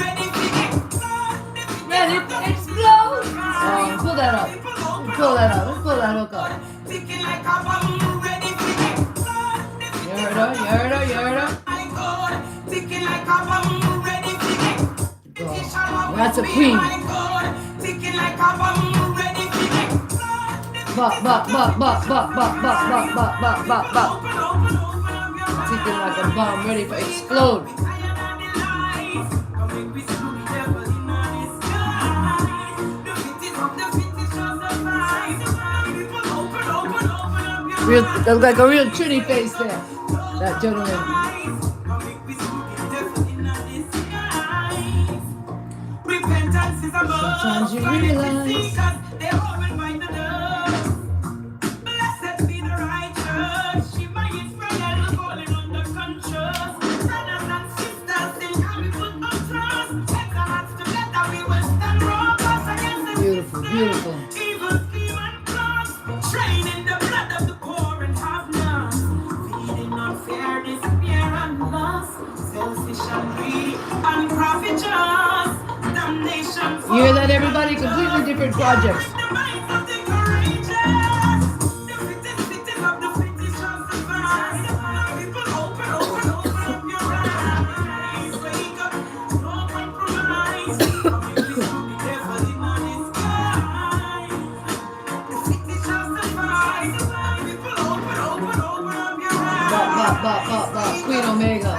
Ready to explode. Pull that up. Pull that up. Let's pull that hook up. You heard her? You heard her? You heard her? That's a queen. Bop, bop, bop, bop, bop, bop, bop, bop, bop, bop, bop, bop. Ticking like a bomb, ready for explode. Real, that's like a real Trini face there. That gentleman. Sometimes you realize. Beautiful, beautiful. You hear that, everybody? Completely different projects. Queen Omega.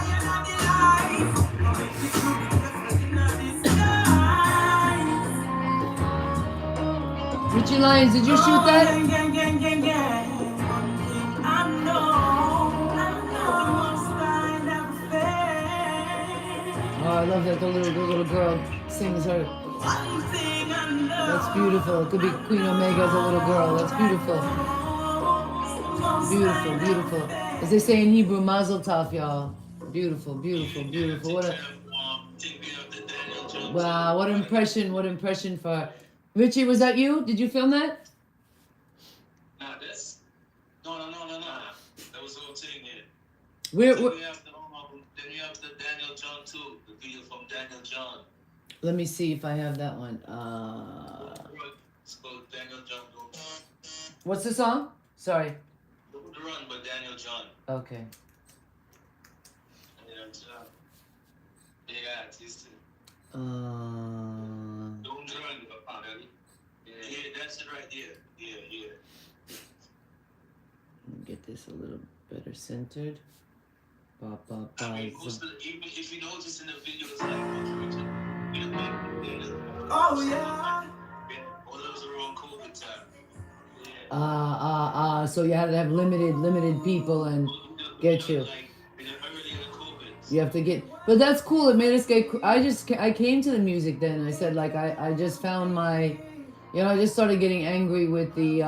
Richie Lions, did you shoot that? Oh, I love that the little girl sings her. That's beautiful. It could be Queen Omega as a little girl. That's beautiful. Beautiful, beautiful. As they say in Hebrew, Mazel Tov, y'all. Beautiful, beautiful, beautiful. What a wow! What impression! What impression for Richie? Was that you? Did you film that? Nah, that's no. That was the whole thing here. Then we have the Daniel John too. The video from Daniel John. Let me see if I have that one. It's called Daniel John. What's the song? Sorry. The Run by Daniel John. Okay. Yeah, that's it right there. Yeah. Let me get this a little better centered. I mean, even if you notice in the videos, Oh yeah. All those are on COVID time. So you had to have limited people and get you. You have to get, but that's cool. It made us get. I came to the music then. I said like I just found my, I just started getting angry with the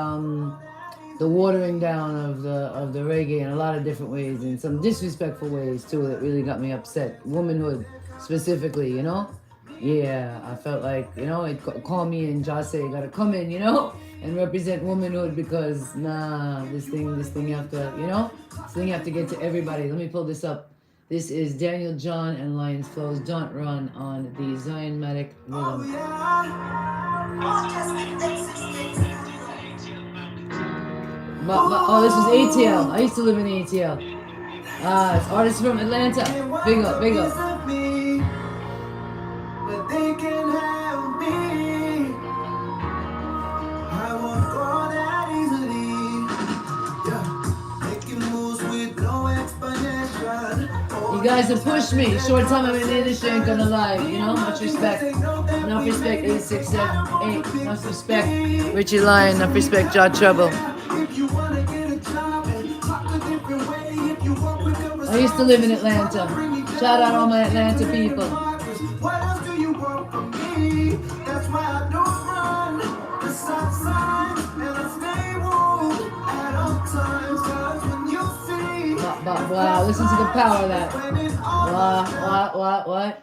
watering down of the reggae in a lot of different ways, and some disrespectful ways too that really got me upset. Womanhood specifically, Yeah, I felt like it called me and Jase gotta come in, and represent womanhood because this thing have to, this thing have to get to everybody. Let me pull this up. This is Daniel John and Lions Flow's Don't Run on the ZionIMaticRiddim. Oh, this was ATL. I used to live in ATL. It's artists from Atlanta. Big up. But they can have me. I won't go that easily. Yeah, making moves with no explanation. You guys have pushed me. Short time I'm in the industry, ain't gonna lie. Much respect. Enough respect, 8678. Enough respect, Richie Lion. Enough respect, Jahtreble. I used to live in Atlanta. Shout out all my Atlanta people. What else do you want from me? That's why I don't run. The stop sign and I stay warm at all times. Cause when you see Wow, listen to the power of that. What?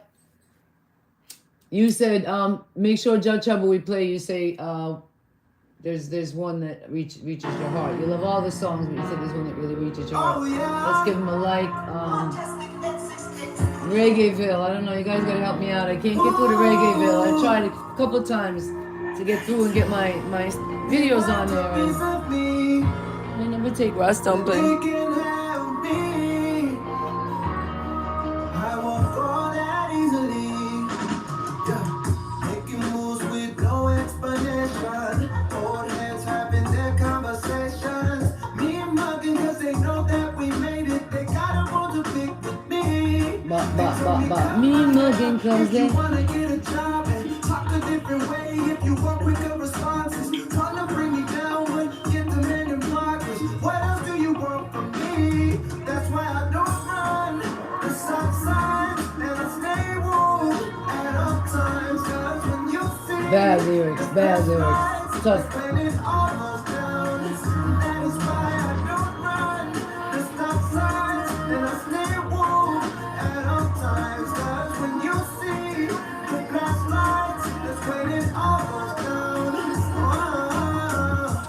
You said make sure Jahtreble we play. You say there's one that reaches your heart. You love all the songs, but you said there's one that really reaches your heart. Let's give him a like. Reggaeville. I don't know. You guys gotta help me out. I can't get through to Reggaeville. I tried a couple times to get through and get my videos on there. And I never take Ras Dumpling. But me mugging cause they wanna get a job and talk a different way if you want quicker responses. Wanna bring me down when get the men in progress. What else do you want from me? That's why I don't run the stop signs and I stay warm at all times. Cause when you see bad lyrics, tough.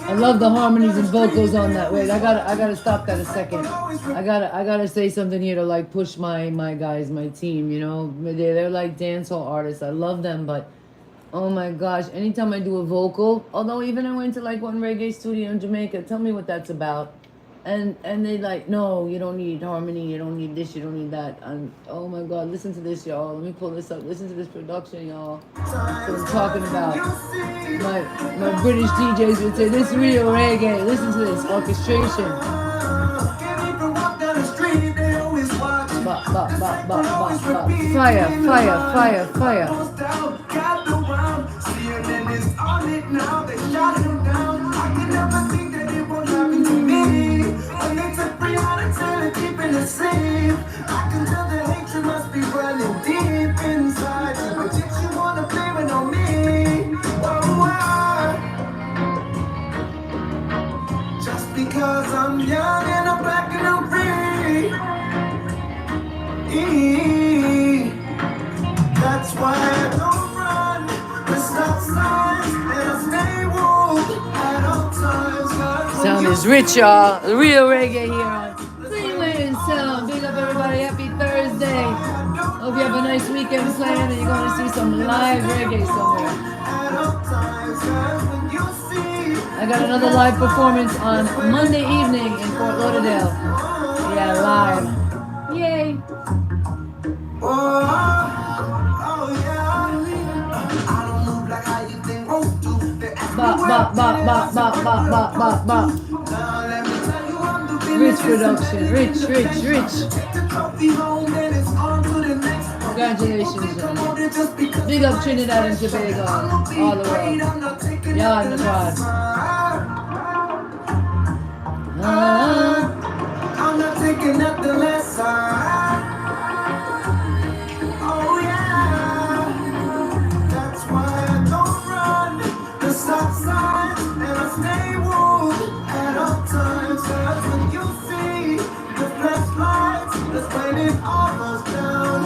I love the harmonies and vocals on that. Wait, I gotta stop that a second. I gotta say something here to like push my guys, my team. You know, they're like dancehall artists. I love them, but oh my gosh, anytime I do a vocal, although even I went to like one reggae studio in Jamaica, tell me what that's about. And they like, no, you don't need harmony, you don't need this, you don't need that. And oh my God, listen to this, y'all. Let me pull this up. Listen to this production, y'all. That's what I'm talking about. My British DJs would say, this is real reggae. Listen to this orchestration. Fire, fire, fire, fire. I can tell the hatred must be running deep inside. But yet you wanna blame it on me. Oh, just because I'm young and I'm black and I'm free. That's why I don't run the stop signs and I stay warm at all times. Sound is rich, y'all. The real reggae here on CleanWay and Sound. Big up everybody. Happy Thursday. Hope you have a nice weekend planned and you're going to see some live reggae somewhere. I got another live performance on Monday evening in Fort Lauderdale. Yeah, live. Yay. Rich production, rich. Congratulations, John. Big up Trinidad and Tobago, all the way. Y'all in the crowd. I'm not taking nothing less. Oh yeah, that's why I don't run the stop signs and I stay warm at all times. Cause when you see the flashlights, that's when it all goes down.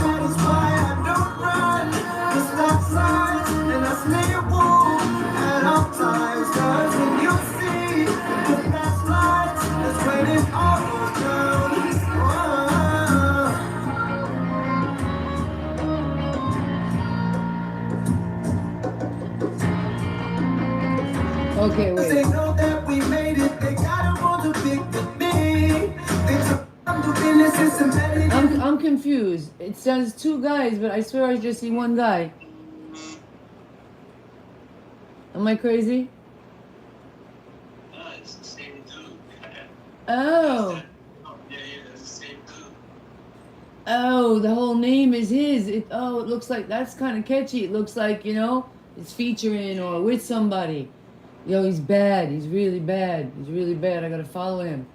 That is why I don't run the stop signs and I stay warm at all times. Cause when you see the flashlights, that's when it all goes down. Okay, wait. They know that we made it. They gotta want to pick with me. I'm confused. It says two guys, but I swear I just see one guy. Am I crazy? No, it's the same dude. Oh. Yeah, that's the same dude. Oh, the whole name is his. It looks like that's kind of catchy. It looks like, you know, it's featuring or with somebody. Yo, he's bad. He's really bad. I gotta follow him.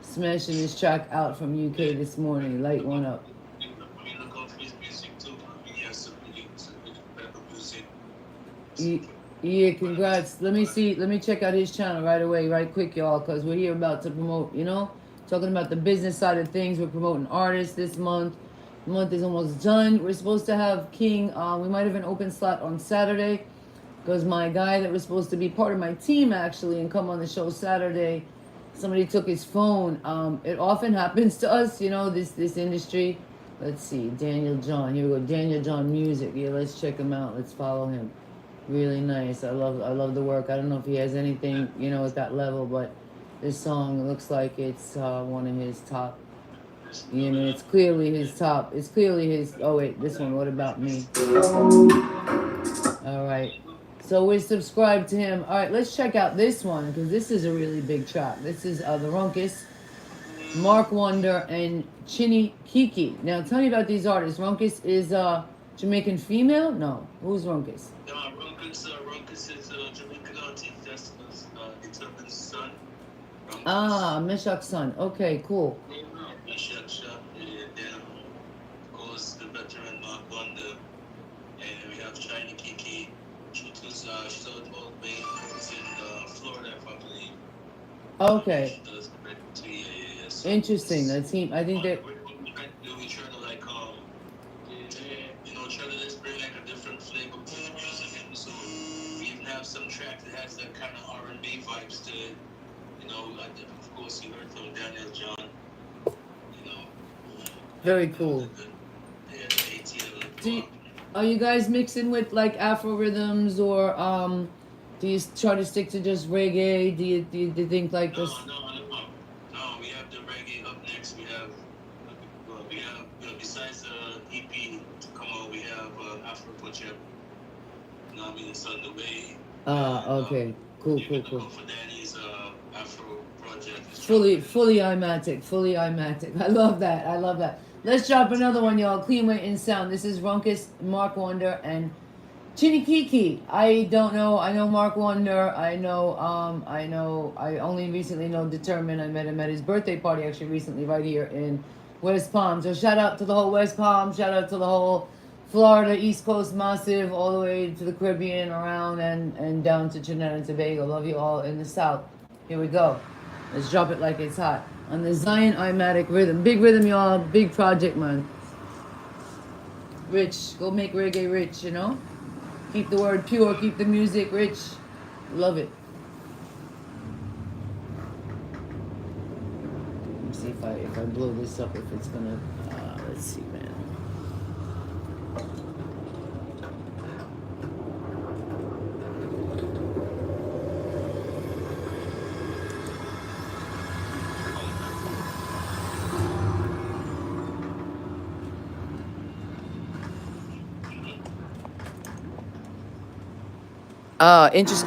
Smashing this track out from UK this morning. Light one up. Look out for his music too. He has some better music. Yeah, congrats. Let me check out his channel right away, right quick, y'all, because we're here about to promote, you know, talking about the business side of things. We're promoting artists this month. The month is almost done. We're supposed to have King. We might have an open slot on Saturday because my guy that was supposed to be part of my team actually and come on the show Saturday, somebody took his phone. It often happens to us, you know, this industry. Let's see, Daniel John. Here we go, Daniel John Music. Yeah, let's check him out. Let's follow him. Really nice. I love the work. I don't know if he has anything, you know, at that level, but this song looks like it's one of his top. You know, it's clearly his top. It's clearly his. Oh wait, this one. What about me? All right. So we're subscribed to him. All right, let's check out this one because this is a really big track. This is the Runckus, Mark Wonder, and Chinny Kiki. Now tell me about these artists. Runckus is Jamaican female? No. Who's Runckus? No, Runckus is Jamaican artist. That's Determined's son. Runckus. Ah, Meshach's son. Okay, cool. Meshach, and then of course the veteran Mark Wonder, and we have Shiny Kiki. She's out all the way. She's in Florida, if I believe. Okay. She does yeah. So interesting. That team. I think that. We try to like you know, try to just bring like a different flavor to the music, and so we even have some tracks that has that kind of R&B vibes to it. You know, like of course you heard from Daniel John. You know. Very cool. Yeah, the ATL. Are you guys mixing with like Afro rhythms or do you try to stick to just reggae? Do you think like this? No. We have the reggae up next. We have you know, besides the EP to come out, we have Afro Project. You know what I mean? It's on the way. Okay. Cool. For Danny's Afro project. Fully IMatic. I love that. Let's drop another one, y'all. CleanWay InSound. This is Runckus, Mark Wonder, and Chinny Kiki. I don't know. I know Mark Wonder. I only recently know Determined. I met him at his birthday party actually recently right here in West Palm. So shout out to the whole West Palm. Shout out to the whole Florida, East Coast Massive, all the way to the Caribbean, around and down to Trinidad and Tobago. Love you all in the South. Here we go. Let's drop it like it's hot. On the ZionIMaticRiddim. Big rhythm, y'all. Big project, man. Rich. Go make reggae rich, you know? Keep the word pure. Keep the music rich. Love it. Let me see if I blow this up, if it's gonna... let's see, man.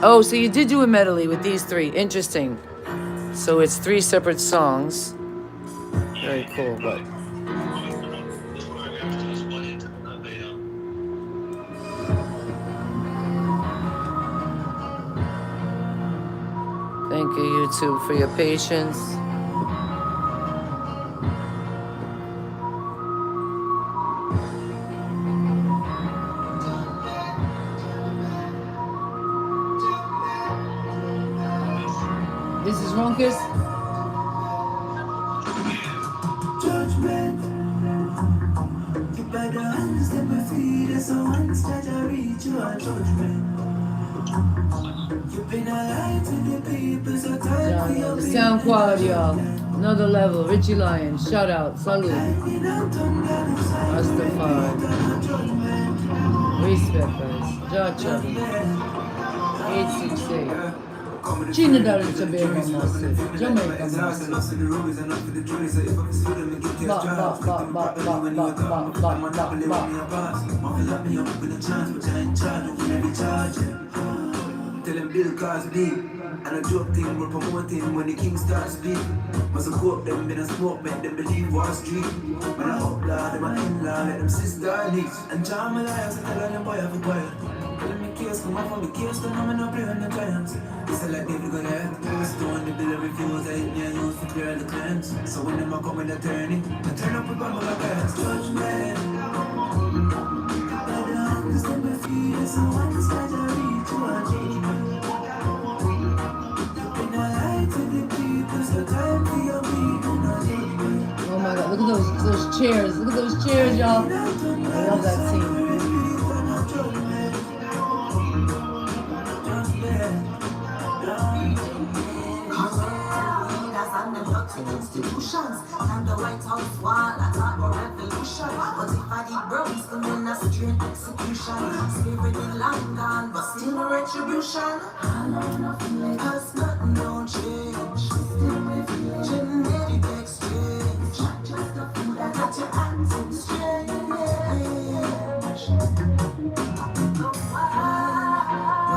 Oh, so you did do a medley with these three. Interesting. So it's 3 separate songs. Very cool, but... Thank you, YouTube, for your patience. This is Runckus. Judgment. You better understand my feet as a once that I reach your judgment. You've been alive to the people, so time for your The sound quality, y'all. Another level. Richie Lion. Shout out. Salute. Rastafari. Respect, guys. Jahtreble. 868. Trinidad and Tobago massive, Jamaica massive. Tell them Bill Cosby, and a joke thing we're promoting when the king starts speak. Must quote them in a smoke, make them believe Wall Street. When I upload them, I in-law, let them sister leaks. And charm my lives, I tell them boy have a quiet. Tell me case, come up from the case, don't know me no play on the giants. It's like David got that. Stone the bill of reviews, I hit me a use to clear the claims. So when them a come with attorney, I turn up with bumble like that. Judgment. By the hands, them my feet, so one side I read to a judgment. You've been a light to the people, so time for your people, no judgment. Oh my God! Look at those chairs. Look at those Cheers, y'all. I love that scene. Institutions and the White House wall, I thought a revolution. But if I did bronze, then in a straight execution. Slavery did long gone, but still no retribution. Cause nothing don't change. Genetic exchange. Just the food that got your hands in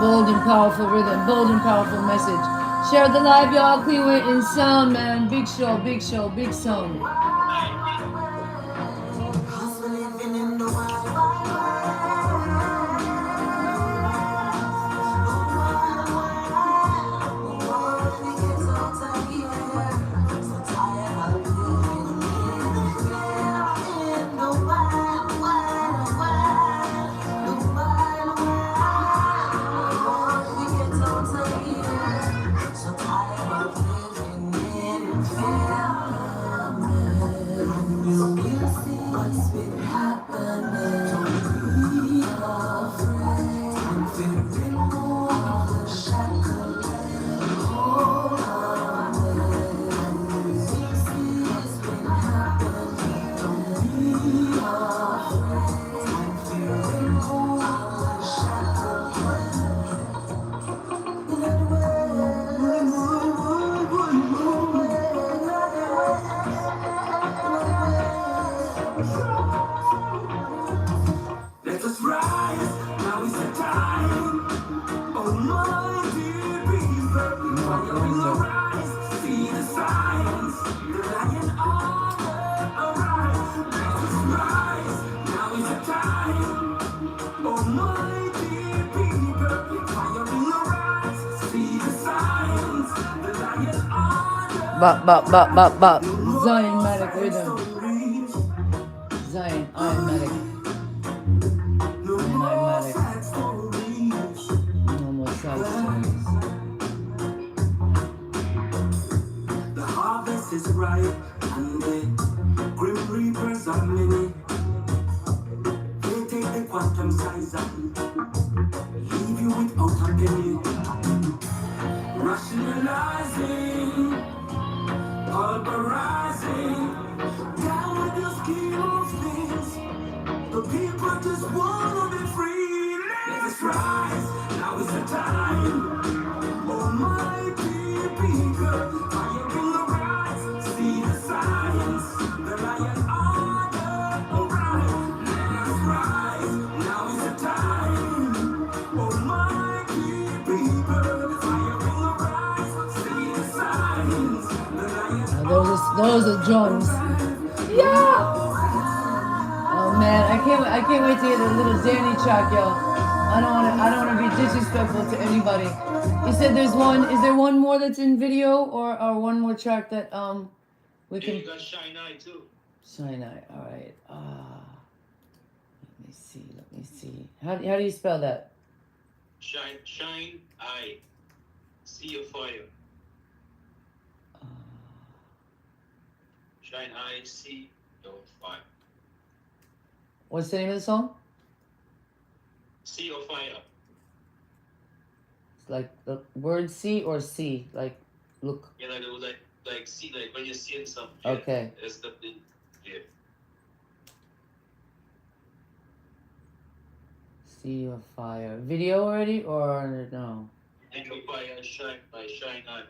Bold and powerful rhythm, bold and powerful message. Share the live, y'all. CleanWay InSound, man. Big show, big show, big song. Bop. ZionIMaticRiddim. ZionIMatic. No more side stories. The harvest is ripe and the grim reapers are many. They take the quantum size and leave you without a penny. Rationalizing, pulverizing, down with the scheme of things. The people just wanna be free. Let us rise, now is the time. Almighty people, fire in the rise. See the signs, the lion order, alright. Let us rise, now is the time. Almighty people, fire in the rise. See the signs, the lion Those are drums. Yeah. Oh man, I can't wait to hear the little Danny track, yo. I don't wanna be disrespectful to anybody. You said there's one. Is there one more that's in video or one more track that we can? You got Shine Eye too. Shine Eye. All right. Let me see. How do you spell that? Shine Eye. See a fire. Shine Eye. See your fire. What's the name of the song? See your fire. It's like the word see or see, like look. Yeah, like see, like when you're seeing something. Okay. Yeah, it's the thing. Yeah. See your fire. Video already or no? Make a fire shine by Shine Eye.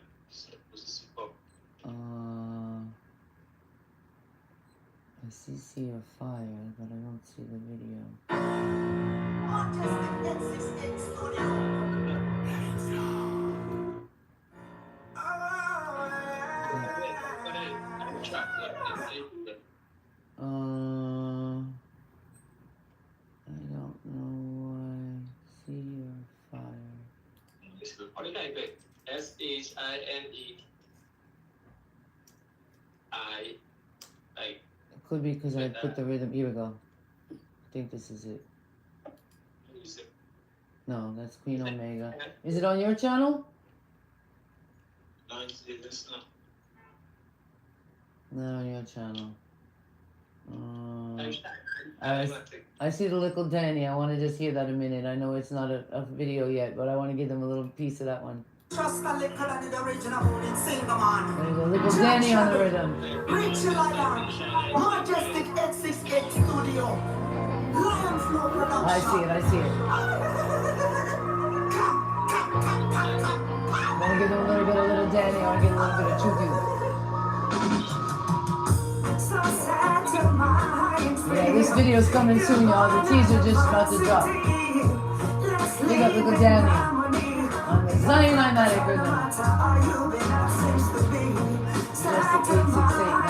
I see your fire, but I don't see the video. I don't know why. See your fire. How do you type it? SHINEI. Like. It could be because I put the rhythm. Here we go. I think this is it. No, that's Queen Omega. Is it on your channel? No, it's not. Not on your channel. I see the little Danny. I want to just hear that a minute. I know it's not a video yet, but I want to give them a little piece of that one. Just a little of the original singer man. There you go, little Danny on the rhythm. Richie Lion, Majestic868 Studio, Lion Flow Production. I see it. I see it. I want to give them a little bit of little Danny. I want to give them a little bit of Chuku. Yeah, this video's coming soon, y'all. The teaser just about to drop. Big up little Danny on the ZionIMaticRiddim. Majestic868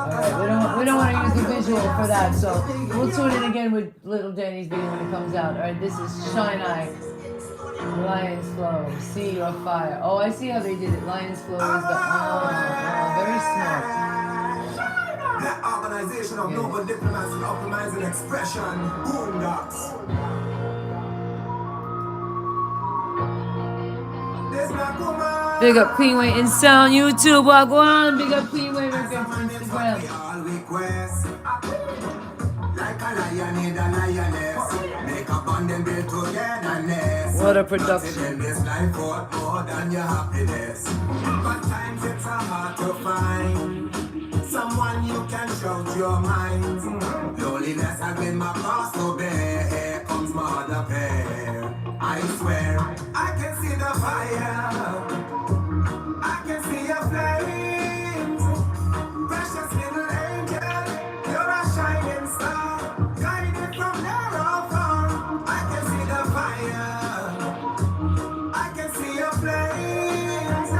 Alright, we don't want to use the visual for that, so we'll tune in again with little Danny's video when it comes out. Alright, this is Shine Eye. Lion's Flow, see your fire. Oh, I see how they did it. Lion's Flow is the very smart. The organization of global diplomacy optimizing expression. Boondocks. Big up CleanWay InSound, YouTube, Wagwan. Big up CleanWay Records on Instagram. Like a lion need a lioness. Make a bond and build togetherness. What a production. This life worth more than your happiness. But times it's hard to find someone you can shout your mind. Loneliness has been my cross to bear. Here comes my other pair. I swear I can see the fire. I can see your flames. Precious little angel, you're a shining star. Guided from there afar. I can see the fire. I can see your flames.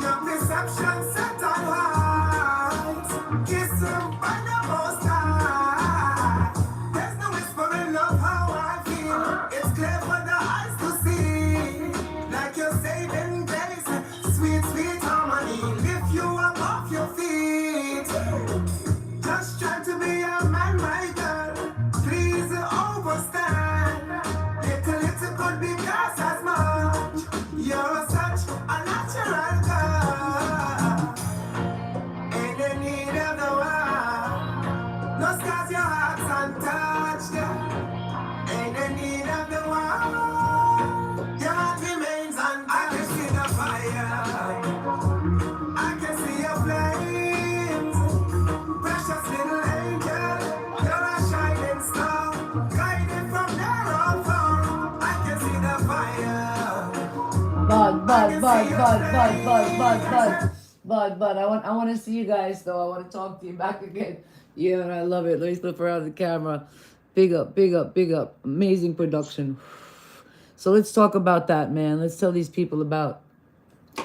Your perception set on white. Kiss them by the most high. There's no whispering of how I feel. It's clear for the eyes to see. Like you're saving grace. Sweet, sweet harmony. Lift you up off your feet. Just try to be a man, my girl. Please overstand. Little could be cast as much. You're such a natural girl. Ain't in need of the world. No scars, your heart's untouched. Ain't in need of the world. Your heart remains untouched. I can see the fire. I can see your flames. Precious little angel, you're a shining star. Guided from there on far. I can see the fire. Bud. I want to see you guys though. I want to talk to you back again. Yeah, I love it. Let me flip around the camera. Big up. Amazing production. So let's talk about that, man. Let's tell these people about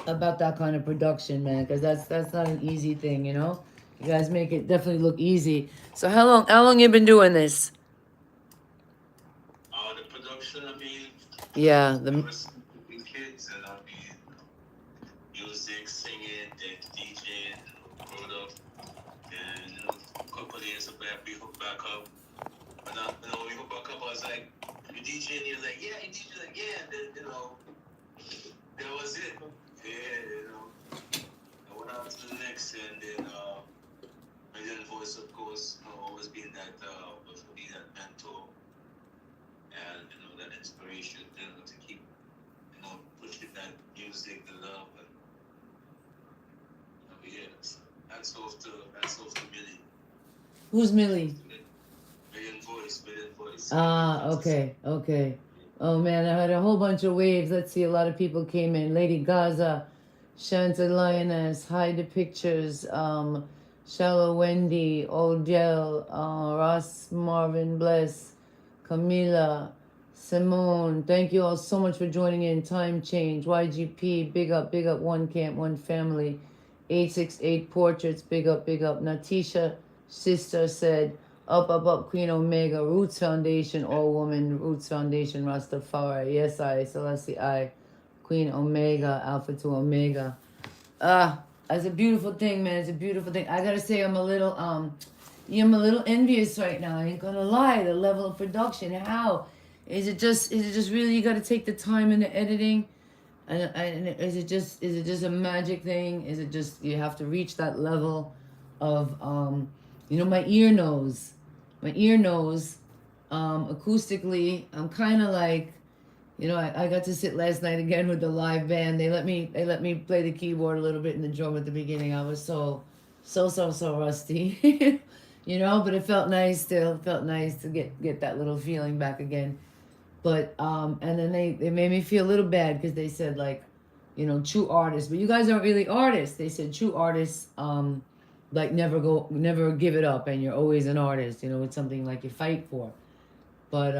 that kind of production, man, because that's not an easy thing, you know. You guys make it definitely look easy. So how long you been doing this? The production, I mean, Yeah, with kids, and I mean, music, singing, then DJing, product, and a couple of years ago, we hooked back up. And when we hooked back up, I was like, you DJ, and he was like, yeah, you DJ, like, yeah, and then, that was it. Yeah, I went on to the next, and then, voice, of course, always being that, being that mentor, and, that inspiration, to keep, pushing that music, the love, and, yeah, that's off to Millie. Who's Millie? Million voice. Okay. Oh man, I had a whole bunch of waves. Let's see, a lot of people came in. Lady Gaza, Shanta Lioness, Hide the Pictures, Shallow Wendy, Odell, Ross Marvin Bless, Camila, Simone. Thank you all so much for joining in. Time Change, YGP, big up, One Camp, One Family, 868 Portraits, big up. Natisha, sister said, up, Queen Omega, Roots Foundation, All Woman, Roots Foundation, Rastafari, yes, Selassie I, Queen Omega, Alpha to Omega. It's a beautiful thing, man. It's a beautiful thing. I gotta say, I'm a little envious right now. I ain't gonna lie. The level of production, how is it just really? You gotta take the time in the editing, And is it just a magic thing? Is it just you have to reach that level of my ear knows, acoustically. I'm kind of like, I got to sit last night again with the live band. They let me play the keyboard a little bit and the drum at the beginning. I was so rusty, but it felt nice still. It felt nice to get that little feeling back again. But and then they made me feel a little bad because they said like, true artists, but you guys aren't really artists. They said true artists like never give it up, and you're always an artist. It's something like you fight for. But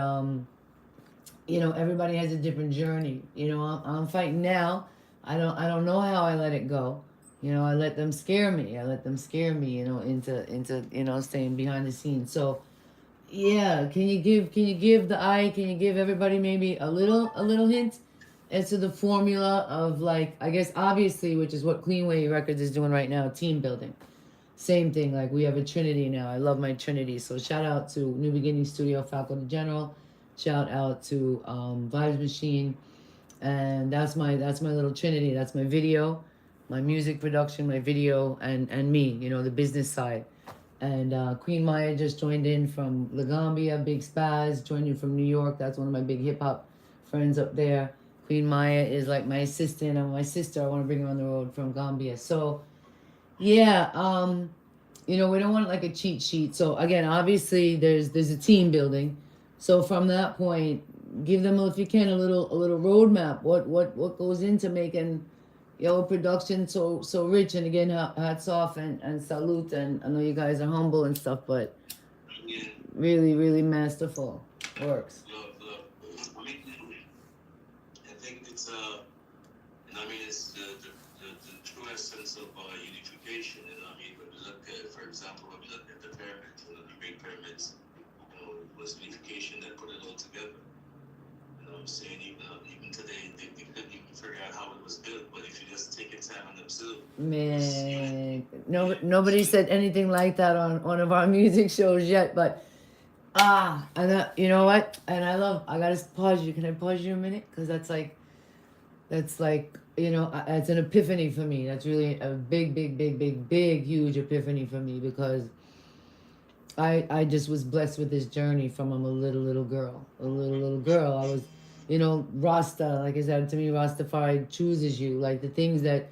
everybody has a different journey. I'm fighting now. I don't know how I let it go. I let them scare me. Into staying behind the scenes. So yeah, can you give everybody maybe a little hint as to the formula of, like, I guess obviously, which is what CleanWay Records is doing right now, team building. Same thing, like we have a Trinity now. I love my Trinity. So shout out to New Beginning Studio, Falco the General. Shout out to Vibes Machine. And that's my little Trinity. That's my video, my music production, my video, and me, the business side. And Queen Maya just joined in from La Gambia. Big Spaz joined in from New York. That's one of my big hip-hop friends up there. Queen Maya is like my assistant and my sister. I want to bring her on the road from Gambia. So, yeah, we don't want like a cheat sheet. So, again, obviously, there's a team building. So, from that point, give them, if you can, a little roadmap. What goes into making your production so rich. And again, hats off and salute, and I know you guys are humble and stuff, but Yeah. really, really masterful works. Love. I mean, I think it's it's the true essence of unification. When we look at, for example, when we look at the pyramids, the Great Pyramids, it was unification that put it all together. I'm saying even today they couldn't even figure out how it was built, but if you just take your time and observe, Man, nobody said anything like that on one of our music shows yet, but and you know what? And I gotta pause you. Can I pause you a minute? Because that's like, it's an epiphany for me. That's really a big, huge epiphany for me, because I just was blessed with this journey from I'm a little girl. I was, Rasta, like I said to me, Rastafari chooses you. Like the things that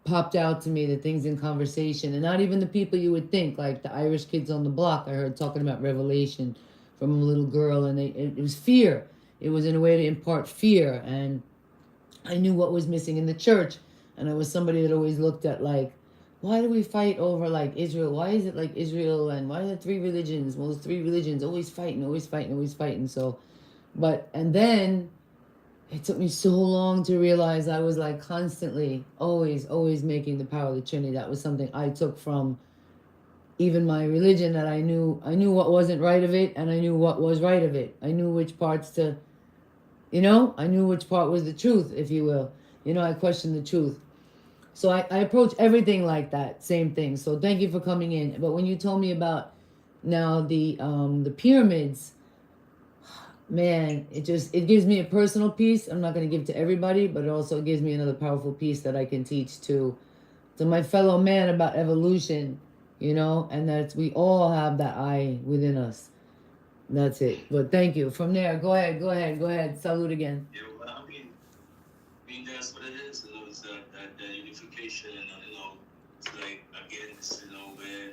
popped out to me, the things in conversation, and not even the people you would think, like the Irish kids on the block I heard talking about revelation from a little girl, and it was fear. It was in a way to impart fear, and I knew what was missing in the church, and I was somebody that always looked at, like, why do we fight over, like, Israel? Why is it like Israel, and why are there three religions? Well, those three religions always fighting. So, and then it took me so long to realize I was like constantly, always making the power of the Trinity. That was something I took from even my religion, that I knew what wasn't right of it, and I knew what was right of it. I knew which parts to, I knew which part was the truth, if you will. I questioned the truth. So I approach everything like that, same thing. So thank you for coming in. But when you told me about now the pyramids, man, it gives me a personal piece. I'm not going to give to everybody, but it also gives me another powerful piece that I can teach to my fellow man about evolution, and that we all have that eye within us. That's it. But thank you. From there, go ahead. Salute again. Yeah, well, that's what it is. It's that unification, and it's like, again, it's, where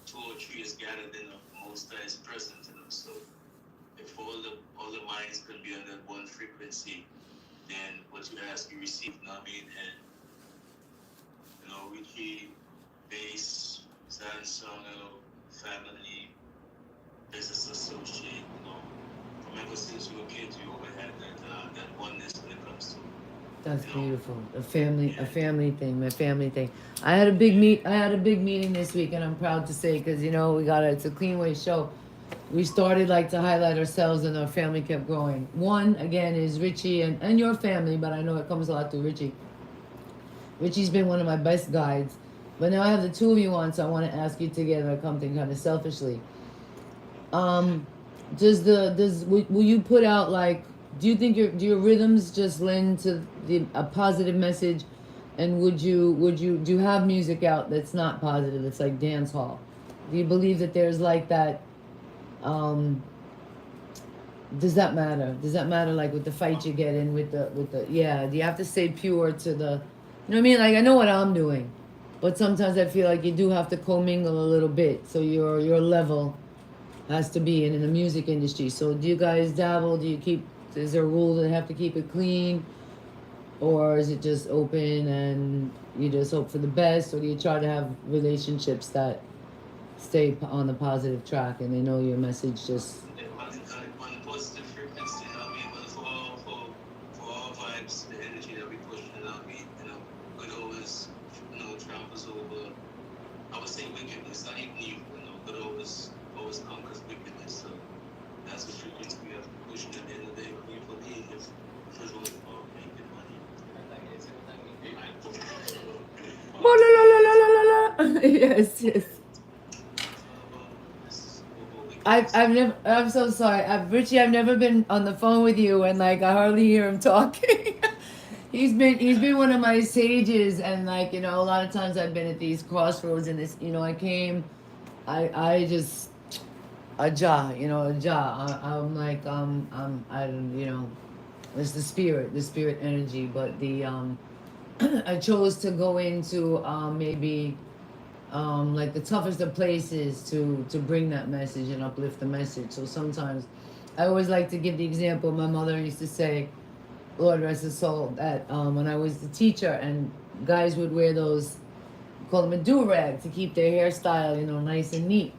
two or three is gathered in the Most High is present, so if all the minds can be on that one frequency, then what you ask, you receive. And Richie, bass, Zion song, family, business associate, from ever since you were kids, you always had that oneness when it comes to. That's beautiful. A family thing, my family thing. I had a big meeting this week, and I'm proud to say, because it's a CleanWay show. We started to highlight ourselves, and our family kept growing. One, again, is Richie and your family, but I know it comes a lot through Richie. Richie's been one of my best guides. But now I have the two of you on, so I want to ask you together something kind of selfishly. Will you put out Do you think do your rhythms just lend to a positive message? And do you have music out that's not positive? It's like dance hall. Do you believe that there's like that? Um, does that matter? Does that matter? Like with the fight you get in with the yeah? Do you have to stay pure to the? You know what I mean? Like I know what I'm doing, but sometimes I feel like you do have to commingle a little bit. So your level has to be in the music industry. So do you guys dabble? Do you keep? Is there a rule that they have to keep it clean, or is it just open and you just hope for the best, or do you try to have relationships that stay on the positive track and they know your message just? On the positive frequency, you know what I mean? But for our vibes, the energy that we push, you know what I mean? You know, good always, you know, tramples over, I would say wickedness, not even evil, you know, good always conquers wickedness. So that's the frequency we have to push, and at the end of the day, we believe if it's only about making money. Yes, yes. I've never. I'm so sorry, Richie. I've never been on the phone with you, and like I hardly hear him talking. He's been one of my sages, and like you know, a lot of times I've been at these crossroads, and this, you know, I just a jaw, you know, a jaw. I'm like I don't, you know, it's the spirit energy, but the I chose to go into maybe like the toughest of places to bring that message and uplift the message. So sometimes I always like to give the example. My mother used to say, Lord rest his soul, that when I was the teacher and guys would wear those, call them a do-rag, to keep their hairstyle, you know, nice and neat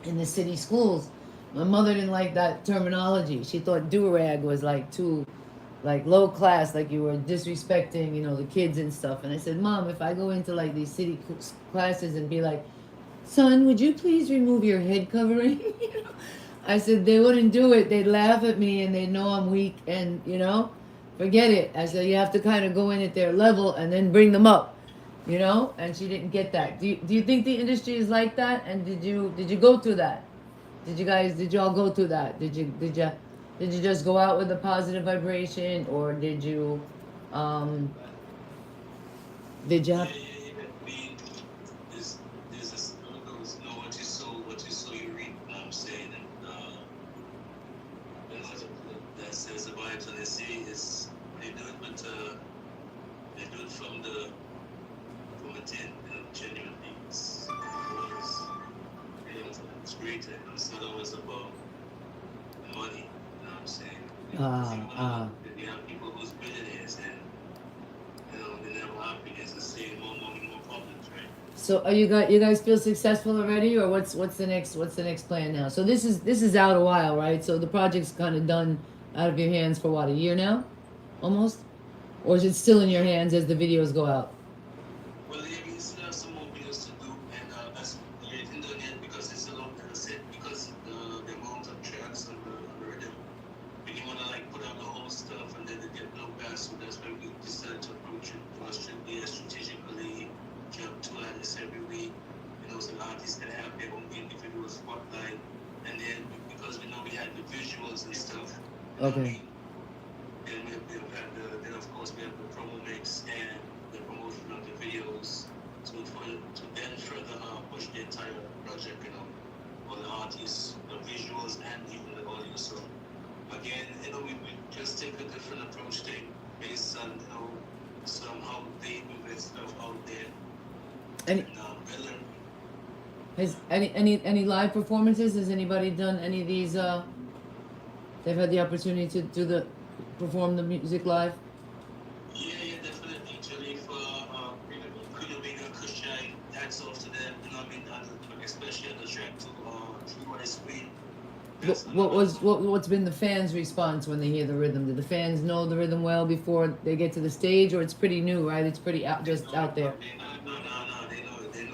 in the city schools. My mother didn't like that terminology. She thought do-rag was like too like low class, like you were disrespecting, you know, the kids and stuff. And I said, Mom, if I go into like these city classes and be like, son, would you please remove your head covering? You know? I said, they wouldn't do it. They'd laugh at me and they'd know I'm weak and, you know, forget it. I said, you have to kind of go in at their level and then bring them up, you know? And she didn't get that. Do you think the industry is like that? And did you go through that? Did y'all go through that? Did you just go out with a positive vibration, or did you have? There's this, you know, what you sow, you reap. You know what I'm saying, and there's the vibes, and they say is they do it with they do it from a tin, you know, genuinely. It's always, you know, it's great. It's not always about money. You know what I'm saying? You have people who's billionaires and you know they never happy. It's the same, more money, more problems, right? So are you guys feel successful already, or what's the next plan now? So this is out a while, right? So the project's kind of done out of your hands for what, a year now, almost, or is it still in your hands as the videos go out? Well, yeah, we still have some more videos to do, and that's we didn't do it yet because it's a lot, as I said, because the amount of tracks on the rhythm. We didn't want to like put out the whole stuff and then they get no pass, so that's why we decided to approach it strategically. You have 2 artists every week, you know, so the artists can have their own individual spotlight, and then because we know we had the visuals and stuff. Okay. Then then of course we have the promo mix and the promotion of the videos. So to then further push the entire project, you know, all the artists, the visuals, and even the audio. So again, you know, we just take a different approach based on, you know, somehow they move their stuff out there. Has any live performances? Has anybody done any of these? They've had the opportunity to perform the music live. Yeah, definitely. Jalifa, Queen of Kushai, hats off to them. You know what I mean? Especially on the track to True Queen. What's been the fans' response when they hear the rhythm? Do the fans know the rhythm well before they get to the stage, or it's pretty new, right? It's pretty out there. No, they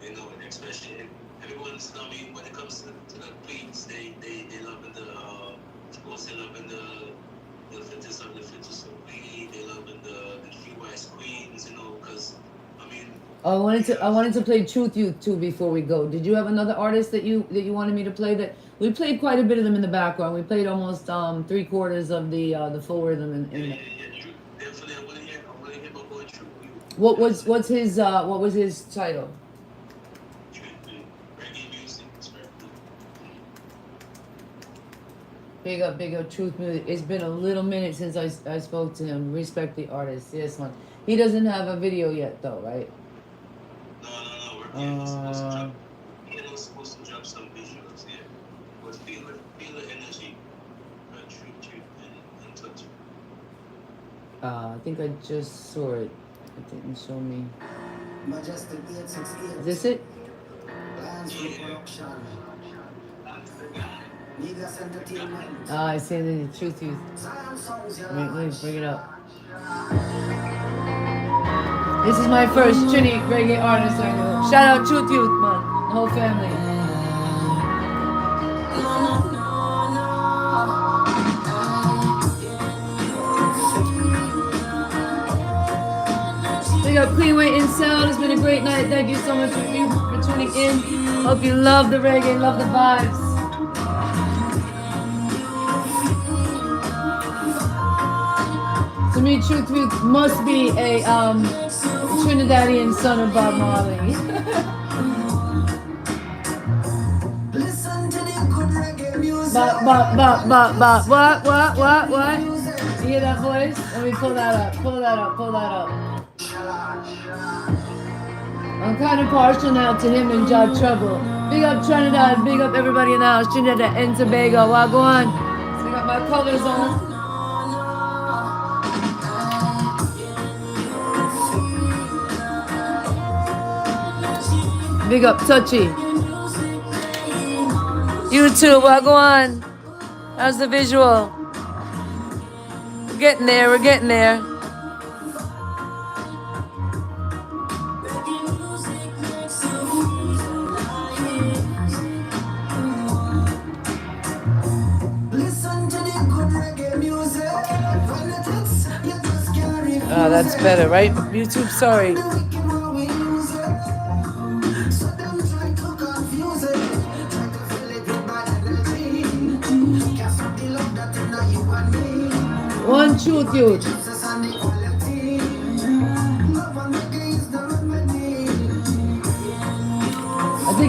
know it. Especially everyone's, I mean, when it comes to the Queens, they love the, of course, they love the fittest of the fittest of Queen. They love the few wise Queens, you know, because, I mean, I wanted to play Truth Youth too before we go. Did you have another artist that you wanted me to play? That we played quite a bit of them in the background. We played almost 3/4 of the full rhythm in True. Definitely, I want to hear about True. what was his title? True. Reggae music, respectfully. Big up Truth Music. It's been a little minute since I spoke to him. Respect the artist. Yes, man. He doesn't have a video yet though, right? No. We're supposed to drop. We're supposed to drop some visuals. Yeah. Was feel the energy. True, and touch. I think I just saw it. It didn't show me. Majestic868. Is this it? Plans for production. Needless entertainment. I see the Truth Youth. Zion songs, yeah. Let me bring it up. This is my first Trini reggae artist I know. Shout out Truth Youth, man. The whole family. Big up CleanWay InSound. It's been a great night. Thank you so much for tuning in. Hope you love the reggae, love the vibes. To me, Truth Youth must be a Trinidadian son of Bob Marley. Listen to the good reggae music. What? You hear that voice? Let me pull that up. I'm kind of partial now to him and Jahtreble. Big up Trinidad, big up everybody in the house, Trinidad and Tobago. Wagwan. So I got my colors on. Big up Touchy. You too, Wagwan. How's the visual? We're getting there. Oh, that's better, right? YouTube, sorry. One Truth Youth.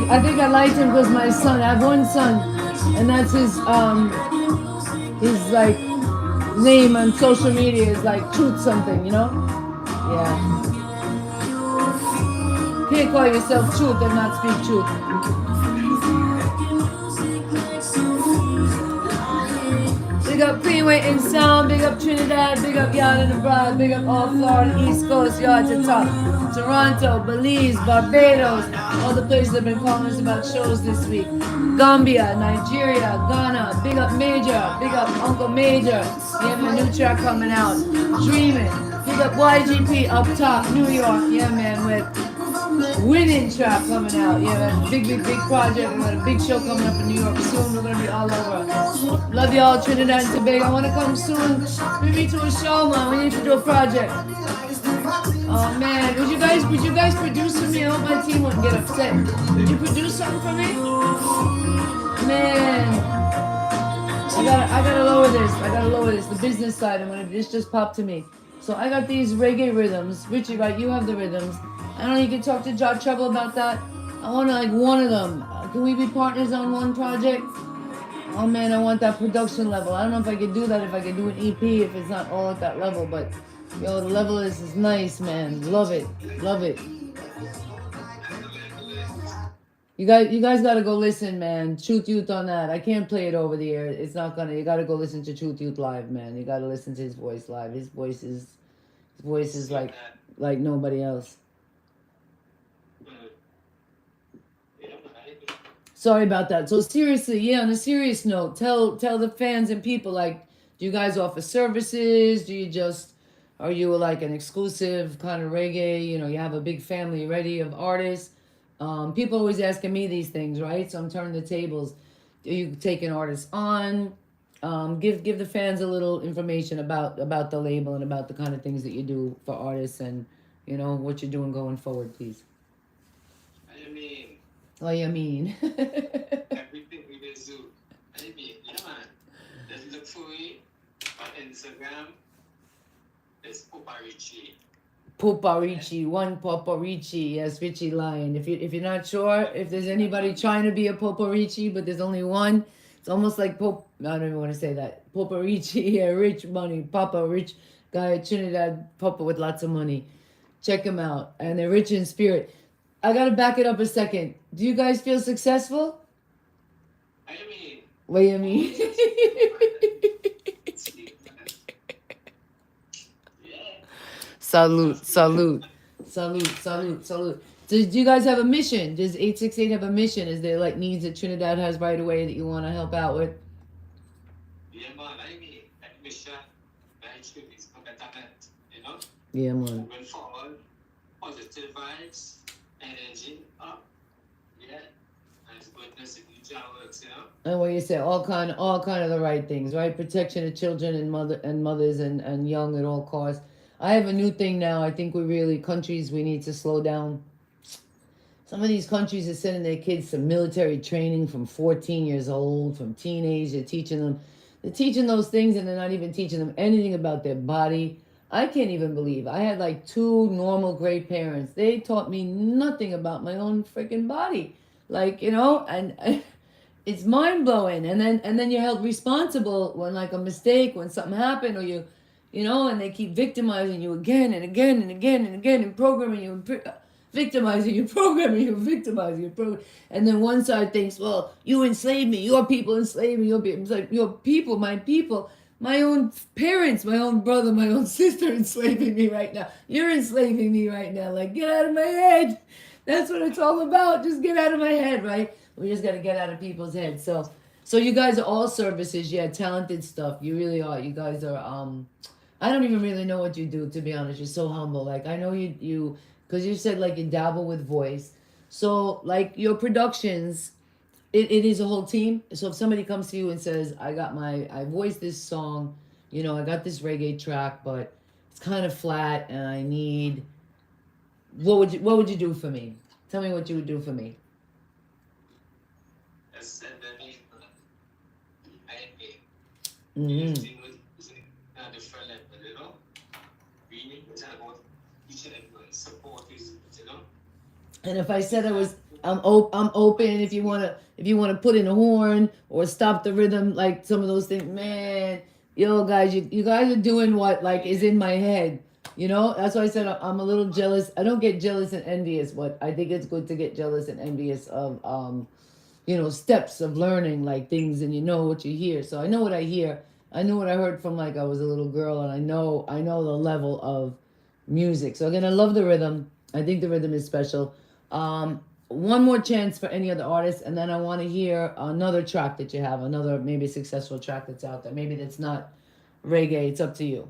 I think I liked him because my son. I have one son, and that's his like name on social media is like Truth something, you know? Yeah. Can't call yourself Truth and not speak truth. Big up CleanWay InSound, big up Trinidad, big up y'all in the Broad, big up all Florida, East Coast, y'all to top. Toronto, Belize, Barbados, all the places that have been calling us about shows this week. Gambia, Nigeria, Ghana, big up Major, big up Uncle Major. Yeah, my new track coming out. Dreaming. Big up YGP up top, New York. Yeah, man, with Winning track coming out. Yeah, man. Big project. We got a big show coming up in New York soon. We're gonna be all over. Love y'all, Trinidad and Tobago. I wanna come soon. Bring me to a show, man. We need to do a project. Oh man, would you guys produce for me? I hope my team wouldn't get upset. Would you produce something for me? Man. I gotta lower this. The business side. This just popped to me. So I got these reggae rhythms. Richie, right? You have the rhythms. I don't know. You can talk to Jahtreble about that. I want like one of them. Can we be partners on one project? Oh man, I want that production level. I don't know if I could do that. If I could do an EP, if it's not all at that level. But yo, the level is nice, man. Love it. You guys gotta go listen, man. Truth Youth on that. I can't play it over the air. It's not gonna. You gotta go listen to Truth Youth live, man. You gotta listen to his voice live. His voice is like nobody else. Sorry about that. So seriously, yeah. On a serious note, tell the fans and people, like, do you guys offer services? Are you like an exclusive kind of reggae? You know, you have a big family already of artists. People always asking me these things, right? So I'm turning the tables. Are you taking artists on? Give the fans a little information about the label and about the kind of things that you do for artists and you know, what you're doing going forward, please. I mean, What you mean? everything we do. I mean, yeah, man. Just look for me on Instagram. It's Papa Richie. Papa Richie, one Papa Richie, yes, Richie Lion. If you're not sure if there's anybody trying to be a Papa Richie, but there's only one, it's almost like Pope. I don't even want to say that. Papa Richie, yeah, rich money, Papa rich guy at Trinidad, Papa with lots of money. Check him out, and they're rich in spirit. I gotta back it up a second. Do you guys feel successful? I mean, What do you mean? Salute, salute, salute, salute, salute. Do you guys have a mission? Does 868 have a mission? Is there like needs that Trinidad has right away that you want to help out with? yeah, man. I mean, mission. I should be some talent, you know. Yeah, man. Moving forward, positive vibes, energy up. Yeah, and goodness if you works, you know. And what you say, all kind of the right things, right? Protection of children and mothers and young at all costs. I have a new thing now. I think countries, we need to slow down. Some of these countries are sending their kids to military training from 14 years old, from teenage. They're teaching those things, and they're not even teaching them anything about their body. I can't even believe. I had like 2 normal great parents. They taught me nothing about my own freaking body. Like, you know, and it's mind blowing. And then you're held responsible when like a mistake, when something happened, or you know, and they keep victimizing you again and again and again and again, and programming you, victimizing you, programming you, victimizing you, and then one side thinks, well, you enslaved me, your people enslaved me, it's like your people, my own parents, my own brother, my own sister enslaving me right now. You're enslaving me right now. Like, get out of my head. That's what it's all about. Just get out of my head, right? We just got to get out of people's heads. So you guys are all services, yeah, talented stuff. You really are. You guys are, I don't even really know what you do, to be honest. You're so humble. Like, I know you, because you said, like, you dabble with voice. So, like, your productions, it is a whole team. So if somebody comes to you and says, I voiced this song, you know, I got this reggae track, but it's kind of flat, and I need, what would you do for me? Tell me what you would do for me. Mm-hmm. And if I said I'm open if you wanna put in a horn or stop the rhythm, like some of those things, man, yo guys, you guys are doing what like is in my head. You know, that's why I said I'm a little jealous. I don't get jealous and envious, but I think it's good to get jealous and envious of you know, steps of learning like things, and you know what you hear. So I know what I hear. I know what I heard from like I was a little girl, and I know the level of music. So again, I love the rhythm. I think the rhythm is special. One more chance for any other artists, and then I want to hear another track that you have, another maybe successful track that's out there. Maybe that's not reggae. It's up to you.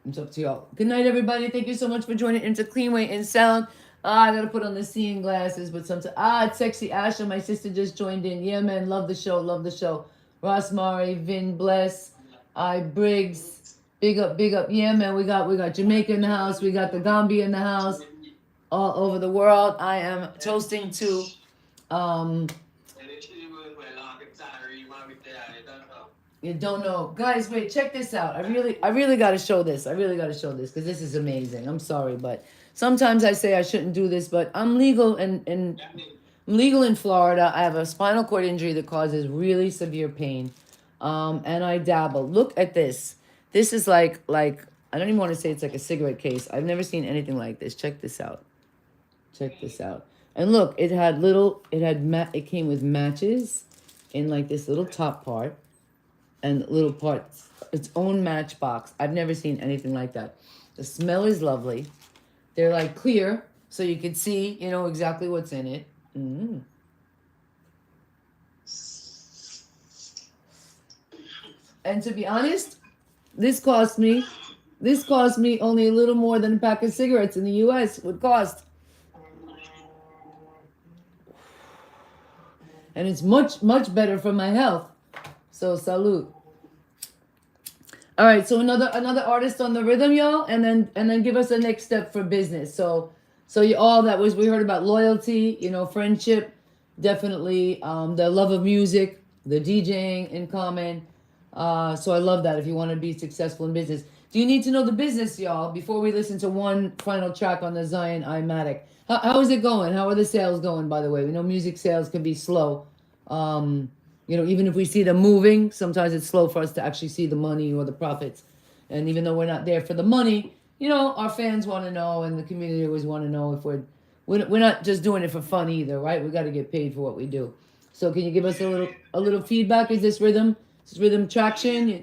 It's up to y'all. Good night, everybody. Thank you so much for joining into CleanWay InSound. I gotta put on the seeing glasses, but sometimes it's Sexy Asha. My sister just joined in. Yeah, man, love the show, love the show. Ross Mari, Vin Bless, Briggs, big up. Yeah, man, we got Jamaica in the house. We got the Gambia in the house. All over the world. I am toasting to you don't know. Guys, wait, check this out. I really gotta show this. Because this is amazing. I'm sorry, but sometimes I say I shouldn't do this, but I'm legal in Florida. I have a spinal cord injury that causes really severe pain. And I dabble. Look at this. This is like I don't even want to say it's like a cigarette case. I've never seen anything like this. Check this out. And look, it came with matches in like this little top part and little parts, its own matchbox. I've never seen anything like that. The smell is lovely. They're like clear, so you can see, you know, exactly what's in it. Mm. And to be honest, this cost me only a little more than a pack of cigarettes in the U.S. would cost. And it's much, much better for my health. So, salute. All right, so another artist on the rhythm, y'all, and then give us the next step for business. So you all that was we heard about loyalty, you know, friendship, definitely the love of music, the DJing in common. So I love that if you want to be successful in business. Do you need to know the business, y'all, before we listen to one final track on the ZionIMatic? How is it going? How are the sales going, by the way? We know music sales can be slow. You know, even if we see them moving, sometimes it's slow for us to actually see the money or the profits. And even though we're not there for the money, you know, our fans want to know, and the community always want to know if we're not just doing it for fun either, right? We got to get paid for what we do. So can you give us a little feedback? Is this rhythm? Is this rhythm traction? Yeah.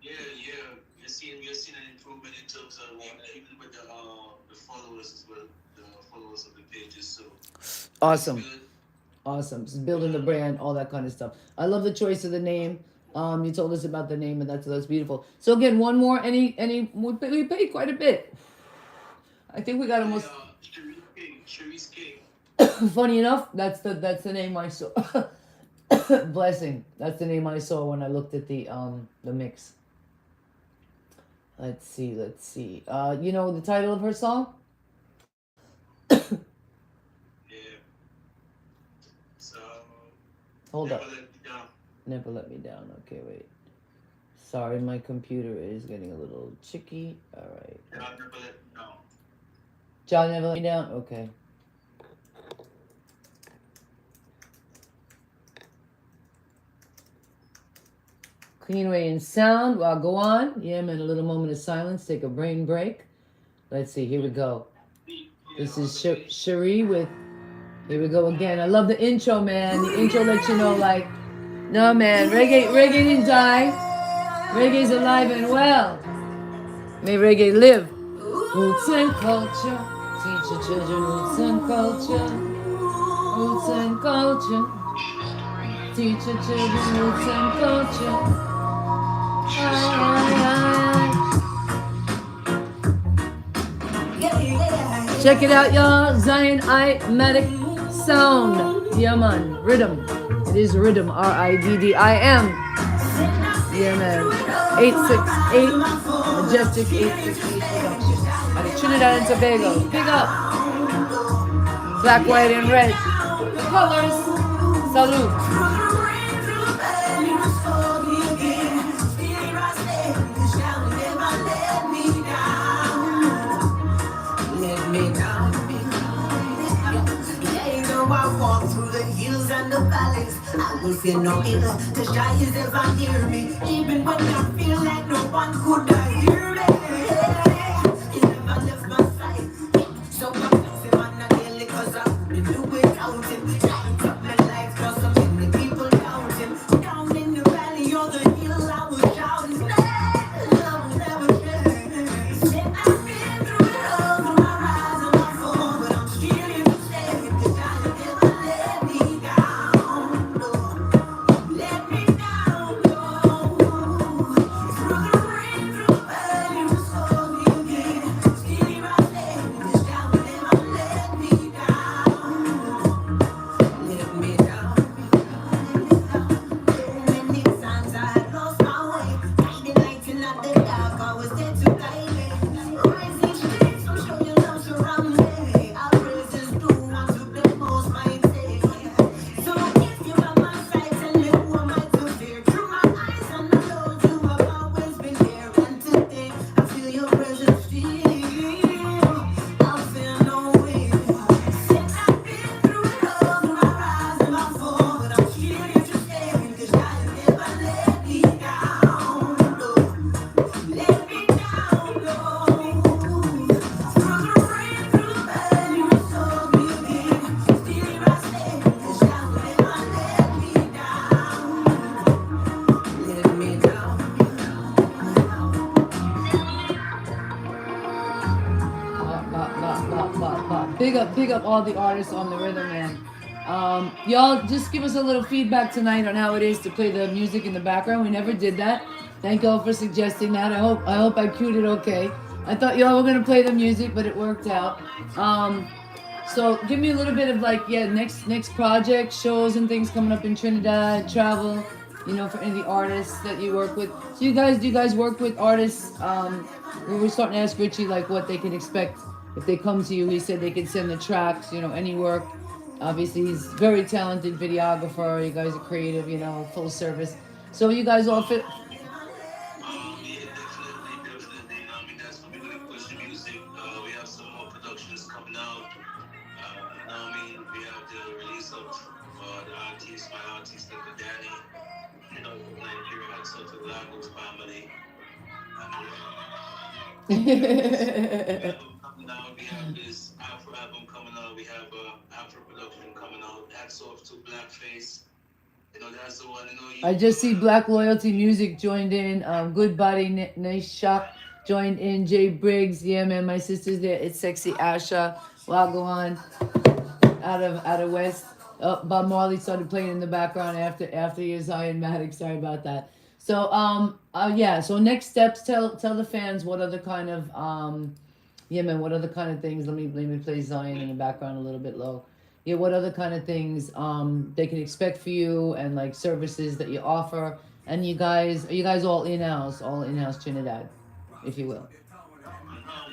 You're seeing an improvement in terms of even with the followers as well, the followers of the pages. So Awesome. Awesome. Just building the brand, all that kind of stuff. I love the choice of the name. You told us about the name, and that's beautiful. So again, one more. Any we paid quite a bit. I think we got almost. Cherie's King. Funny enough, that's the name I saw. Blessing. That's the name I saw when I looked at the mix. Let's see. You know the title of her song? Hold up. Never Let Me Down. Okay, wait. Sorry, my computer is getting a little chicky. All right. John Never Let Me Down. John Never Let Me Down? Okay. CleanWay and Sound. Well, go on. Yeah, man, a little moment of silence. Take a brain break. Let's see. Here we go. This is Cherie with... Here we go again. I love the intro, man. The intro lets you know, like, no, man, reggae didn't die. Reggae's alive and well. May reggae live. Roots and culture. Teach your children roots and culture. Roots and culture. Teach your children roots and culture. Check it out, y'all. ZionIMatic Sound. Yeah, man. Riddim. It is Riddim. RIDDIM. Yeah, man. 868. Majestic 868 Productions. Out of Trinidad and Tobago. Big up. Black, white, and red. The colors. Salute. I walk through the hills and the valleys, I will fear no evil, cause Jah is ever near me. Even when I feel like no one could hear me, He never left my side. So I'm flexing on a daily, cause I couldn't do without Him. Light up my life, cause so many people doubt Him. Down in the valley or the hill, I will shout His name. I will never change. Said I've been through it all, through my rise and my fall, but I'm still here to stay, cause Jah never let me down. Let me down, through the rain, through the valley, the storm, you again. Still here I stay, cause Jah never let me down. Let me down. Many times I had lost my way, finding light in the dark, I was there to guide me. Rising streets, I'm sure your love surround me. Our praises do unto the most mighty. So if you're by my side, tell me who am I to fear? Through my eyes and I know you have always been there. And today I feel your presence still. I feel no way. Said I've been through it all, through my rise and my fall, but I'm still here to stay, cause God never let me down. Let me down, no. Through the rain, through the valley, restore me again. Still here I stay, cause God never let me down. Let me down. Big up all the artists on the rhythm, man. Y'all just give us a little feedback tonight on how it is to play the music in the background. We never did that. Thank y'all for suggesting that. I hope I cued it okay. I thought y'all were gonna play the music, but it worked out. So give me a little bit of like, yeah, next project, shows and things coming up in Trinidad, travel, You know, for any of the artists that you work with. So do you guys work with artists? We were starting to ask Richie like what they can expect if they come to you. He said they could send the tracks, you know, any work. Obviously, he's very talented videographer. You guys are creative, you know, full service. So you guys all fit. Yeah, definitely, definitely. You know, I mean, that's what we're gonna push the music. We have some more productions coming out. You know, what I mean, we have the release of the artist, my artist, like Danny. You know, from Nigeria, had such a Lagos family. We have them coming out. We have this Afro album coming out. We have Afro production coming out. Hats off to Blackface. You know, that's the one. You know, I just see Black Loyalty Music joined in. Good Body Nice Shop joined in. Jay Briggs, yeah man, my sister's there. It's Sexy Asha. Wagwan out of West. Bob Marley started playing in the background after your ZionIMatic. Sorry about that. So yeah. So next steps. Tell the fans what other kind of yeah man, what other kind of things. Let me play Zion in the background a little bit low. Yeah, what other kind of things they can expect for you and like services that you offer. And are you guys all in-house Trinidad, if you will.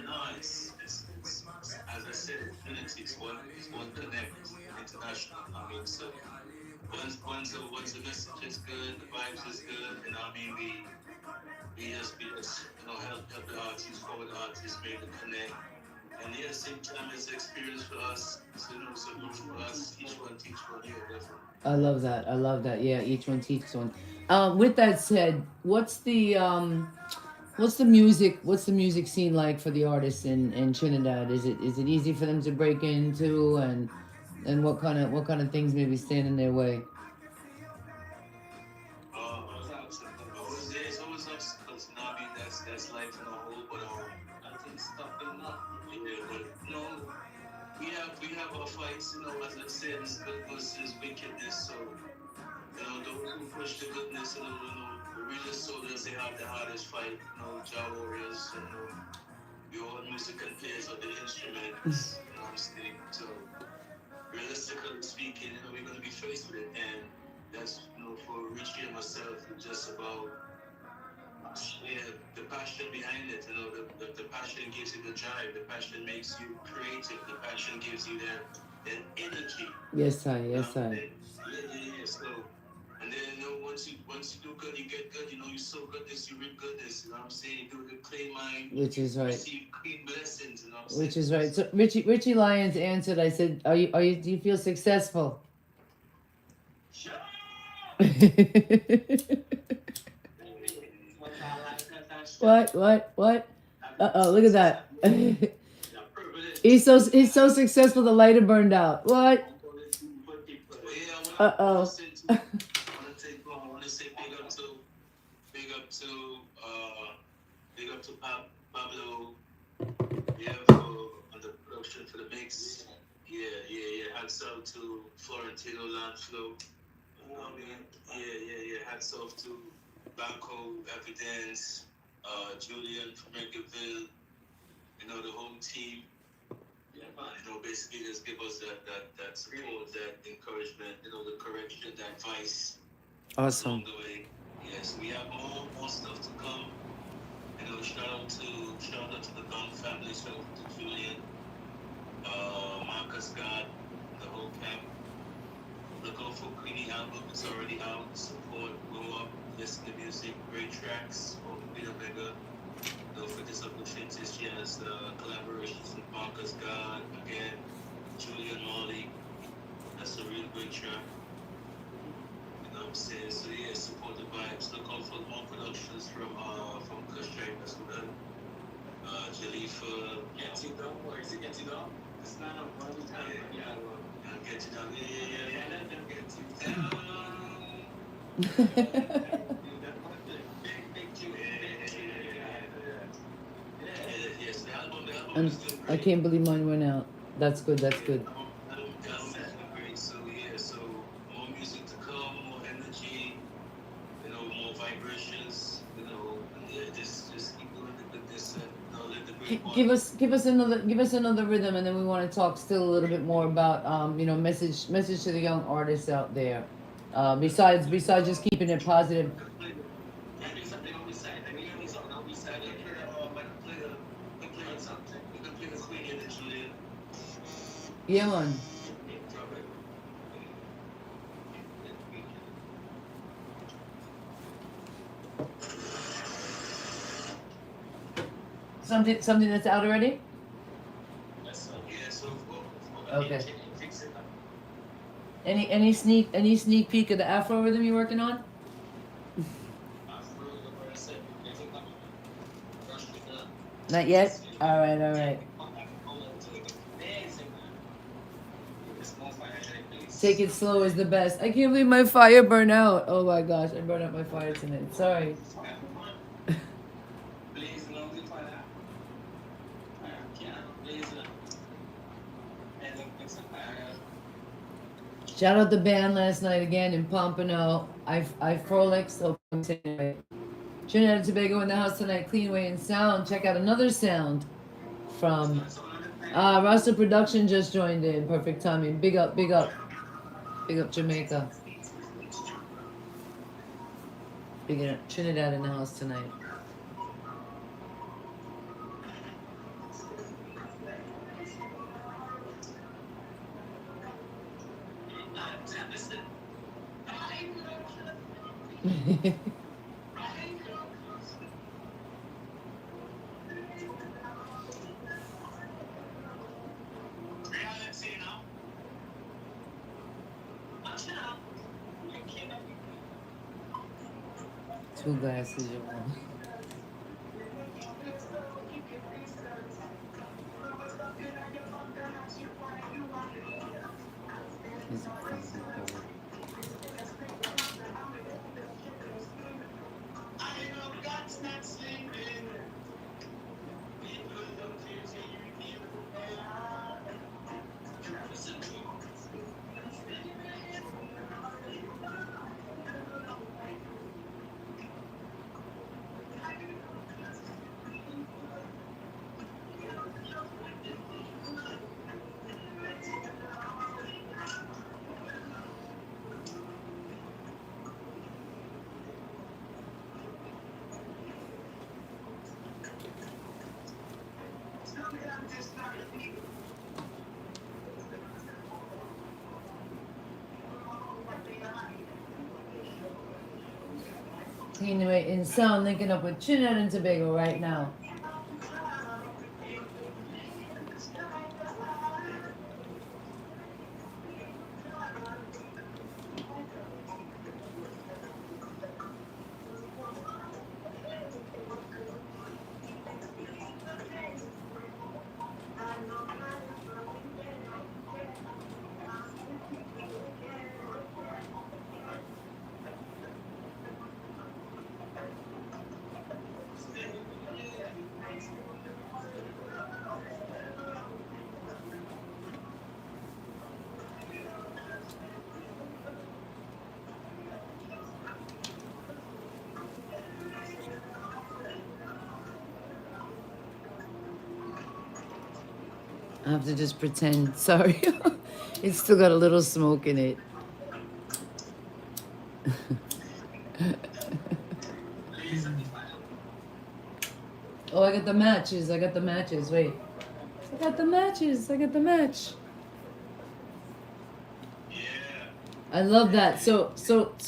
no, as I said, Unity is one connect international. I mean, so once the message is good, the vibes is good, and I mean we just you know help the artists, forward the artists, make the connect. And yeah, same time as experience for us, so, you know, so good for us. Each one teach one, yeah, definitely. I love that. I love that. Yeah, each one teaches one. With that said, what's the music scene like for the artists in Trinidad? Is it easy for them to break into, and what kind of things maybe stand in their way? There's always obstacles, you know what I mean? That's life in a whole, but I think stopping up, yeah, but you know, we have our fights, you know, as I said, it's good versus wickedness, so you know, those who push the goodness, the religious soldiers, they have the hardest fight, you know, Jah warriors, you know, your musical players of the instruments, you know what I'm saying? So realistically speaking, you know, we're gonna be faced with it, and that's, you know, for Richie and myself, it's just about, yeah, the passion behind it. You know, the passion gives you the drive. The passion makes you creative. The passion gives you that energy. Yes, I. Yes, I. Yeah. So, and then you know, once you do good, you get good. You know, you sow goodness, you reap goodness. You know what I'm saying? You do the clean mind, Which is right. receive clean blessings. You know what I'm saying? Which is right. So Richie Lyons answered. I said, "Are you? Do you feel successful?" What? Look at that. He's so successful. The lighter burned out. What? Oh. I want to say big up to Pablo. Yeah, on the production for the mix. Yeah. Hats out to Florentino Lanflo. Hats off to Banco Evidence, Julian from Reggae, you know, the whole team. You know, basically just give us that support, that encouragement, you know, the correction, the advice. Awesome. Along the way. Yes, we have more stuff to come. You know, shout out to the Don family, shout out to Julian, Marcus God, the whole camp. Look out for Queenie album, it's already out. Support, go up, listen to music, great tracks, from Peter Vega. Don't forget this opportunity. She has collaborations with Marcus God, again, Julian Molly. That's a real great track. You know what I'm saying? So yeah, support the vibes. Look out for more productions from Kush Track as well. Jalifa. Get you down, or is it get you down? It's not a one time. Yeah. Get you down. Yeah, let them get you down. Yes, the album And is doing great. I can't believe mine went out. That's good. The album is doing great. So yeah, so more music to come, more energy, you know, more vibrations, you know, and yeah, just keep doing the goodness and you know, let the great one. Give us another rhythm, and then we want to talk still a little bit more about message to the young artists out there. Besides just keeping it positive. I do something on this side. I mean, on this on this side. I can play on something. We can play the Queen and the Julian. Yeah, man. Something that's out already? Yeah, so Okay. fix it up. Any sneak peek of the Afro rhythm you're working on? Not yet? Alright. Take it slow is the best. I can't believe my fire burned out. Oh my gosh, I burned out my fire tonight. Sorry. Shout out the band last night again in Pompano. I frolic, so continue. Trinidad and Tobago in the house tonight. CleanWay and Sound. Check out another sound from Rasta Production just joined in. Perfect timing. Big up Jamaica. Big up Trinidad in the house tonight. Two glasses, you want. Anyway, in sound, linking up with Trinidad and Tobago right now. I have to just pretend. Sorry. It's still got a little smoke in it. Oh, I got the matches. Wait. I got the match. Yeah. I love that. So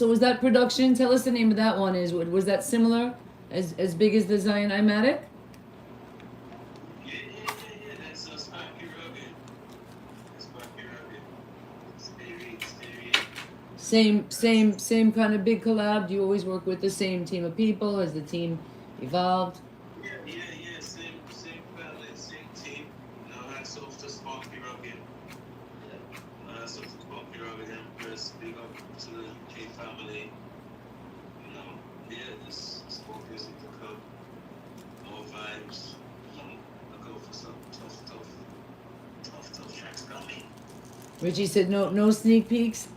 was that production? Tell us the name of that one. Was that similar? As big as the ZionIMatic? That's so Sparky Rugged. Same kind of big collab. Do you always work with the same team of people? Has the team evolved? Yeah. Same family, same team. Hats off to Sparky Rugged. Hats off to Sparky Rugged Empress. Big up to the K family. This folk music to come. More vibes. I go for some tough tracks coming. Richie said no sneak peeks.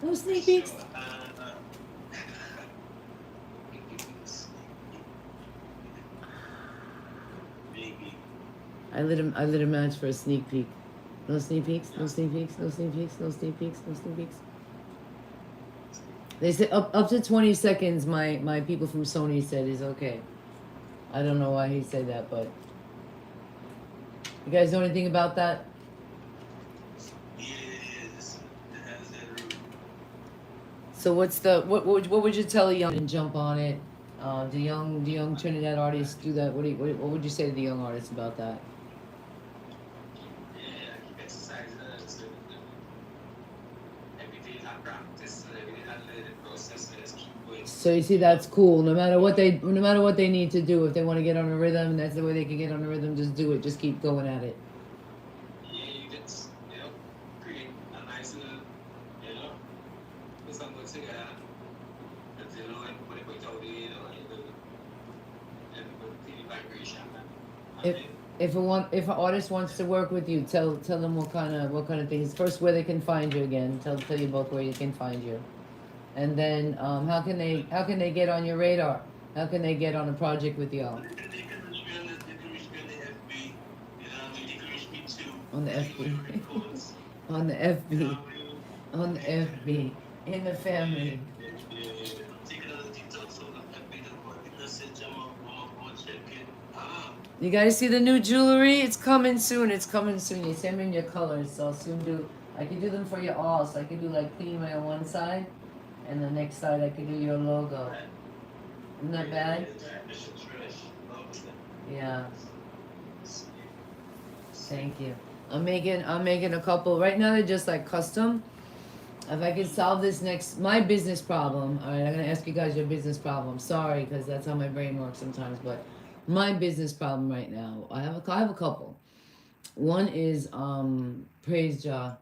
No sneak peeks. Maybe. I lit a match for a sneak peek. No sneak peeks. They said up to 20 seconds. My people from Sony said is okay. I don't know why he said that, but you guys know anything about that? Yeah, it is. It has that root. So what's the what would you tell a young and jump on it? The young Trinidad artists do that. What would you say to the young artists about that? Yeah, I keep exercising so every day I practice, so every day I learn the process, so just keep going. So you see, that's cool. No matter what they need to do, if they want to get on a rhythm, that's the way they can get on a rhythm. Just do it. Just keep going at it. Yeah, you just, create a nice little, put some good together. And, and put it out there, and put the vibration. If if an artist wants to work with you, tell them what kind of things. First, where they can find you again. Tell you both where you can find you, and then how can they get on your radar? How can they get on a project with y'all? They can reach me on the FB, they can reach me too. On the FB. Records. On the FB. On the FB. In the family. I'm taking other details on the FB, the message, I'm going to check it. You guys see the new jewelry? It's coming soon. It's coming soon. You send me your colors, so I'll soon do. I can do them for you all. So I can do like CleanWay on one side, and the next side I can do your logo. Isn't that bad? Yeah. Thank you. I'm making a couple. Right now they're just like custom. If I can solve this my business problem. All right, I'm gonna ask you guys your business problem. Sorry, because that's how my brain works sometimes. But my business problem right now, I have a couple. One is praise Jah,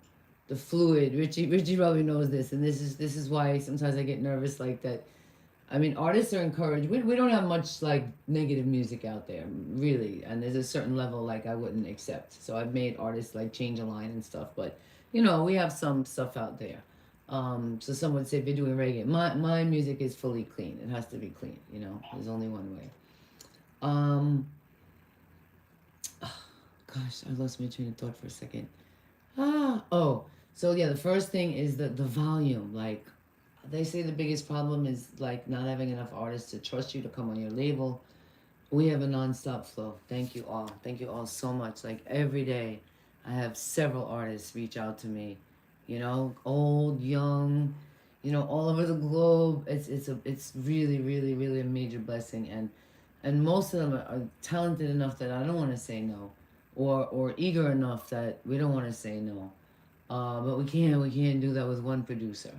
the fluid. Richie probably knows this, and this is why sometimes I get nervous like that. I mean, artists are encouraged. We don't have much like negative music out there, really, and there's a certain level like I wouldn't accept. So I've made artists like change a line and stuff, but we have some stuff out there. So some would say if you're doing reggae, my music is fully clean. It has to be clean. There's only one way. Gosh, I lost my train of thought for a second. So yeah, the first thing is the volume. Like, they say the biggest problem is like not having enough artists to trust you to come on your label. We have a non-stop flow. Thank you all. Thank you all so much. Like every day, I have several artists reach out to me. Old, young, all over the globe. It's really, really, really a major blessing, and most of them are talented enough that I don't want to say no, or eager enough that we don't want to say no. But we can't do that with one producer.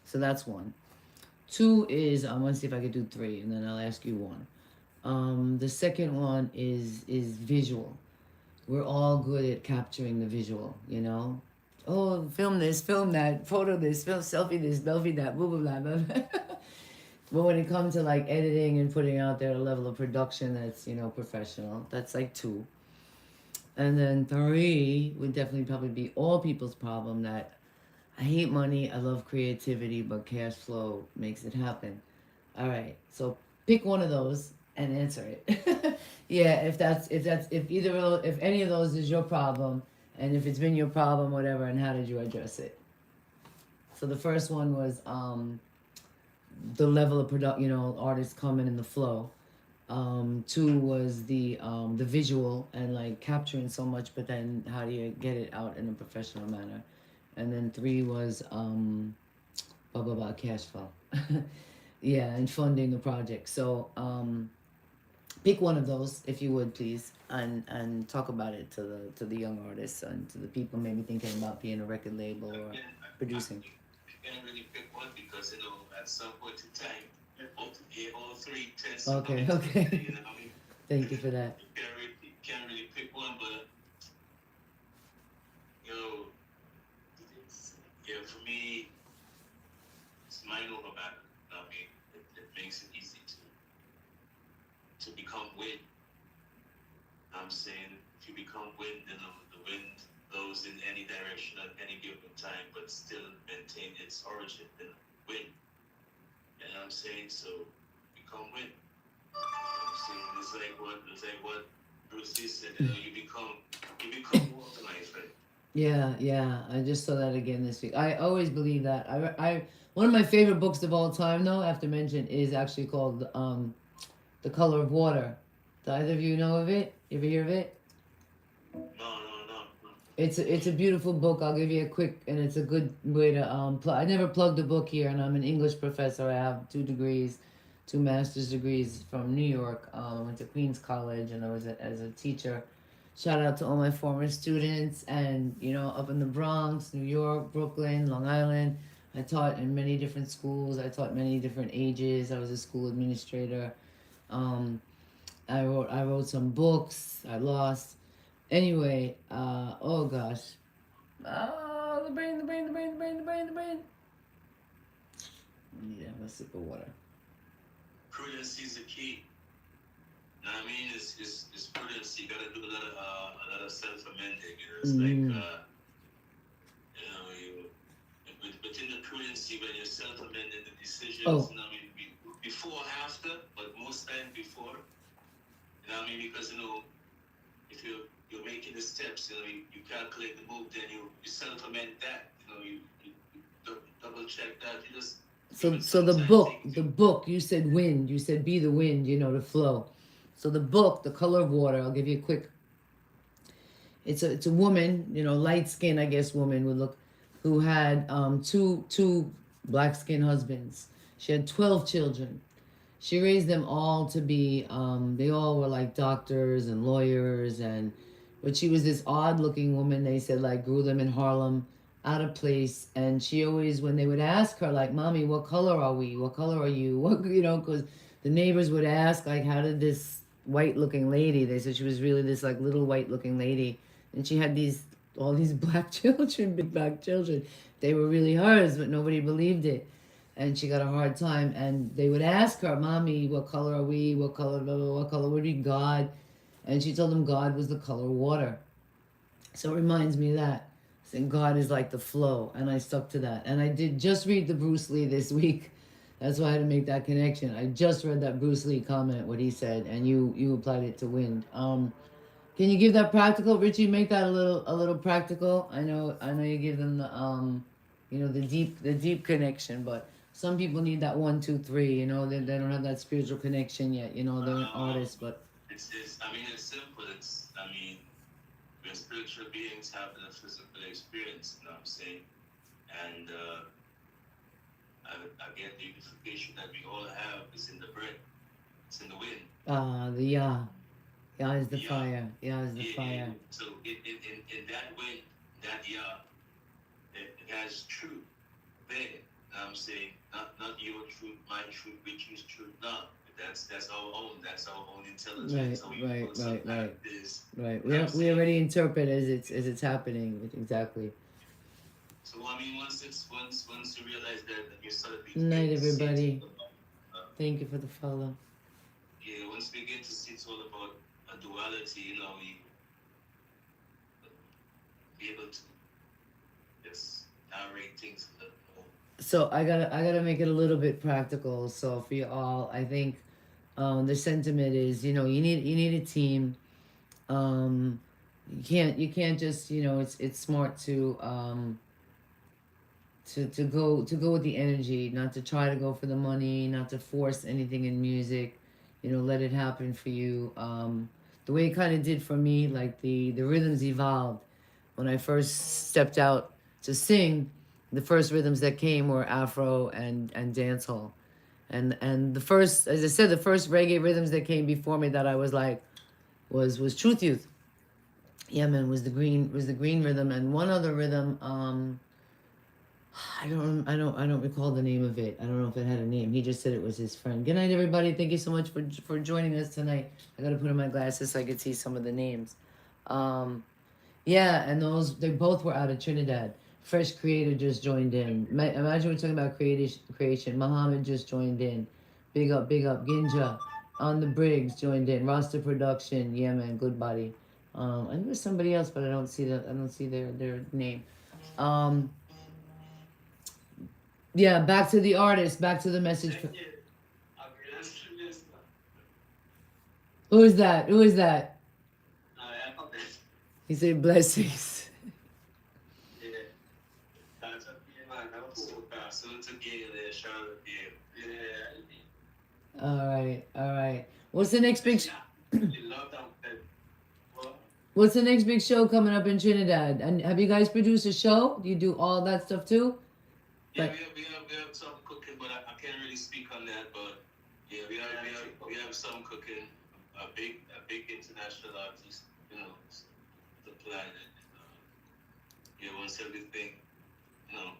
So that's one. Two is I want to see if I could do three, and then I'll ask you one. The second one is visual. We're all good at capturing the visual, Oh, film this, film that, photo this, film selfie this, selfie that, blah blah blah blah. But when it comes to like editing and putting out there a level of production that's professional, that's like two. And then three would definitely probably be all people's problem that I hate money, I love creativity, but cash flow makes it happen. All right, so pick one of those and answer it. Yeah, if any of those is your problem, and if it's been your problem, whatever, and how did you address it? So the first one was the level of production, artists coming in the flow. Two was the visual and like capturing so much, but then how do you get it out in a professional manner? And then three was cash flow. Yeah, and funding the project. So pick one of those if you would please, and talk about it to the young artists and to the people maybe thinking about being a record label or producing. I can't really pick one because at some point in time, all three test. Okay. Thank you for that. You can't really pick one, but for me, it's mind over matter. It makes it easy to become wind. I'm saying if you become wind, then the wind blows in any direction at any given time, but still maintain its origin in wind. You know what I'm saying? So become wind. I'm saying it's like what Bruce Lee said. You become water, my friend. Yeah, yeah. I just saw that again this week. I always believe that. One of my favorite books of all time, though, I have to mention, is actually called The Color of Water. Do either of you know of it? You ever hear of it? No. It's a beautiful book. I'll give you a quick, and it's a good way to I never plugged a book here, and I'm an English professor. I have 2 degrees, 2 master's degrees from New York. I went to Queens College, and I was as a teacher. Shout out to all my former students, and up in the Bronx, New York, Brooklyn, Long Island. I taught in many different schools. I taught many different ages. I was a school administrator. Um, I wrote some books. I lost. Anyway, oh gosh. Oh, the brain. I need to have a sip of water. Prudence is the key. Know what I mean? It's prudence. You gotta do a lot of self-amending. It's like within the prudency when you're self-amending the decisions. Oh. You know what I mean? Before, after, but most time before. You know what I mean? Because if you're making the steps, you calculate the move, then you self-amend that. You double check that. You just So the book, you said wind, you said be the wind, the flow. So the book, The Color of Water, I'll give you a quick. It's a woman, light skin, I guess, woman would look, who had two black skin husbands. She had 12 children. She raised them all to be, they all were like doctors and lawyers, but she was this odd looking woman. They said like grew them in Harlem, out of place. And she always, when they would ask her like, "Mommy, what color are we? What color are you?" Because the neighbors would ask like, "How did this white looking lady?" They said she was really this like little white looking lady, and she had all these black children, big black children. They were really hers, but nobody believed it. And she got a hard time. And they would ask her, "Mommy, what color are we? What color, blah, blah, what color would be God?" And she told them God was the color water. So it reminds me of that. Saying God is like the flow. And I stuck to that. And I did just read the Bruce Lee this week. That's why I had to make that connection. I just read that Bruce Lee comment, what he said, and you applied it to wind. Can you give that practical, Richie? Make that a little practical. I know you give them the deep connection, but some people need that 1, 2, 3. They don't have that spiritual connection yet. They're an artist, but it's simple. We're spiritual beings having a physical experience. You know what I'm saying? And again, the unification that we all have is in the breath. It's in the wind. The Yah. Yah is the fire. Yah is the fire. So in that wind, that Yah, it has truth there. You know what I'm saying? Not your truth, my truth, which is truth. No. That's our own. That's our own intelligence. Right. We already interpret as it's happening. Exactly. So once you realize that you start to Good night, everybody. Thank you for the follow. Yeah, once we get to see it's all about a duality, we be able to just narrate things a little more. So I gotta make it a little bit practical. So for you all, I think the sentiment is, you need a team. You can't just, it's smart to go with the energy, not to try to go for the money, not to force anything in music. Let it happen for you. The way it kind of did for me, like the rhythms evolved. When I first stepped out to sing, the first rhythms that came were Afro and dancehall. And the first, as I said, the first reggae rhythms that came before me that I was like, was Truth Youth. Yeah, man, was the green rhythm, and one other rhythm. I don't recall the name of it. I don't know if it had a name. He just said it was his friend. Good night, everybody. Thank you so much for joining us tonight. I gotta put on my glasses so I could see some of the names. Yeah, and they both were out of Trinidad. Fresh Creator just joined in. Imagine we're talking about creation. Muhammad just joined in. Big up. Ginja on the Briggs joined in. Roster Production. Yeah, man. Good body. And there's somebody else, but I don't see their name. Yeah, back to the artist. Back to the message. Who is that? He said blessings. there, Charlotte, yeah. All right. What's the next big? You love that. Well, What's the next big show coming up in Trinidad? And have you guys produced a show? Do you do all that stuff too? yeah, But- we have some cooking, but I can't really speak on that. But yeah, we have some cooking. A big international artist, you know, the planet. Yeah, once everything, you know.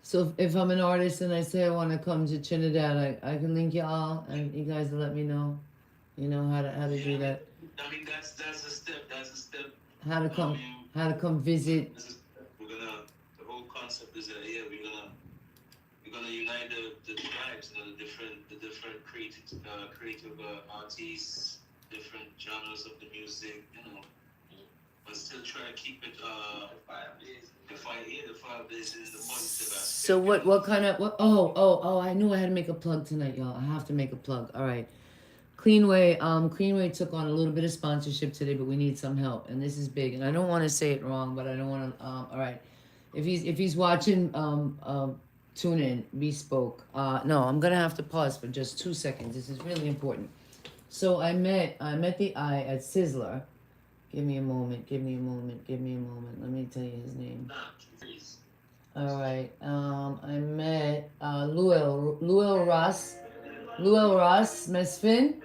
So if I'm an artist and I say I want to come to Trinidad, I can link y'all and you guys will let me know, you know, how to do that. I mean, that's a step. That's a step. How to come visit. We're gonna. The whole concept is that we're gonna unite the tribes, you know, the different creative artists, different genres of the music, you know, but still try to keep it the 5 days is the positive aspect. So what kind of what? Oh! I knew I had to make a plug tonight, y'all. I have to make a plug. All right. CleanWay took on a little bit of sponsorship today, but we need some help, and this is big. And I don't want to say it wrong, but I don't want to. All right, if he's watching, tune in. Bespoke. No, I'm gonna have to pause for just 2 seconds. This is really important. So I met the eye at Sizzler. Give me a moment. Let me tell you his name. All right. I met Luel Ras Mesfin.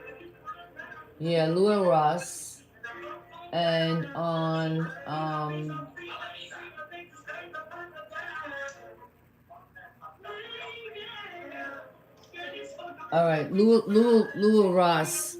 Yeah, Luel Ross. And on all right, Luel Ross.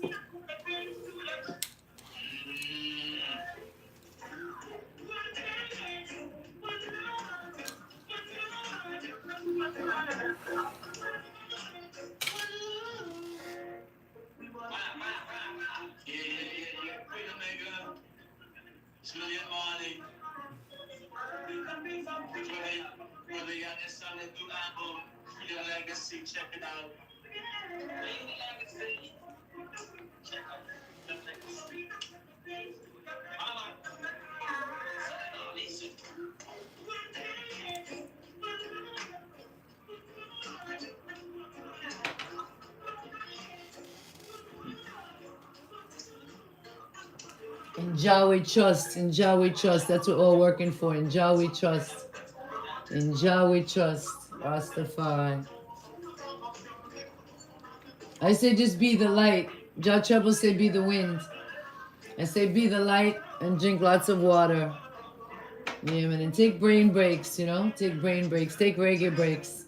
Check it out. In Jah we trust. That's what we're working for. In Jah we trust. Rastafari. I say just be the light. Jahtreble say be the wind. I say be the light and drink lots of water. Yeah, man, and take brain breaks, you know? Take brain breaks. Take reggae breaks.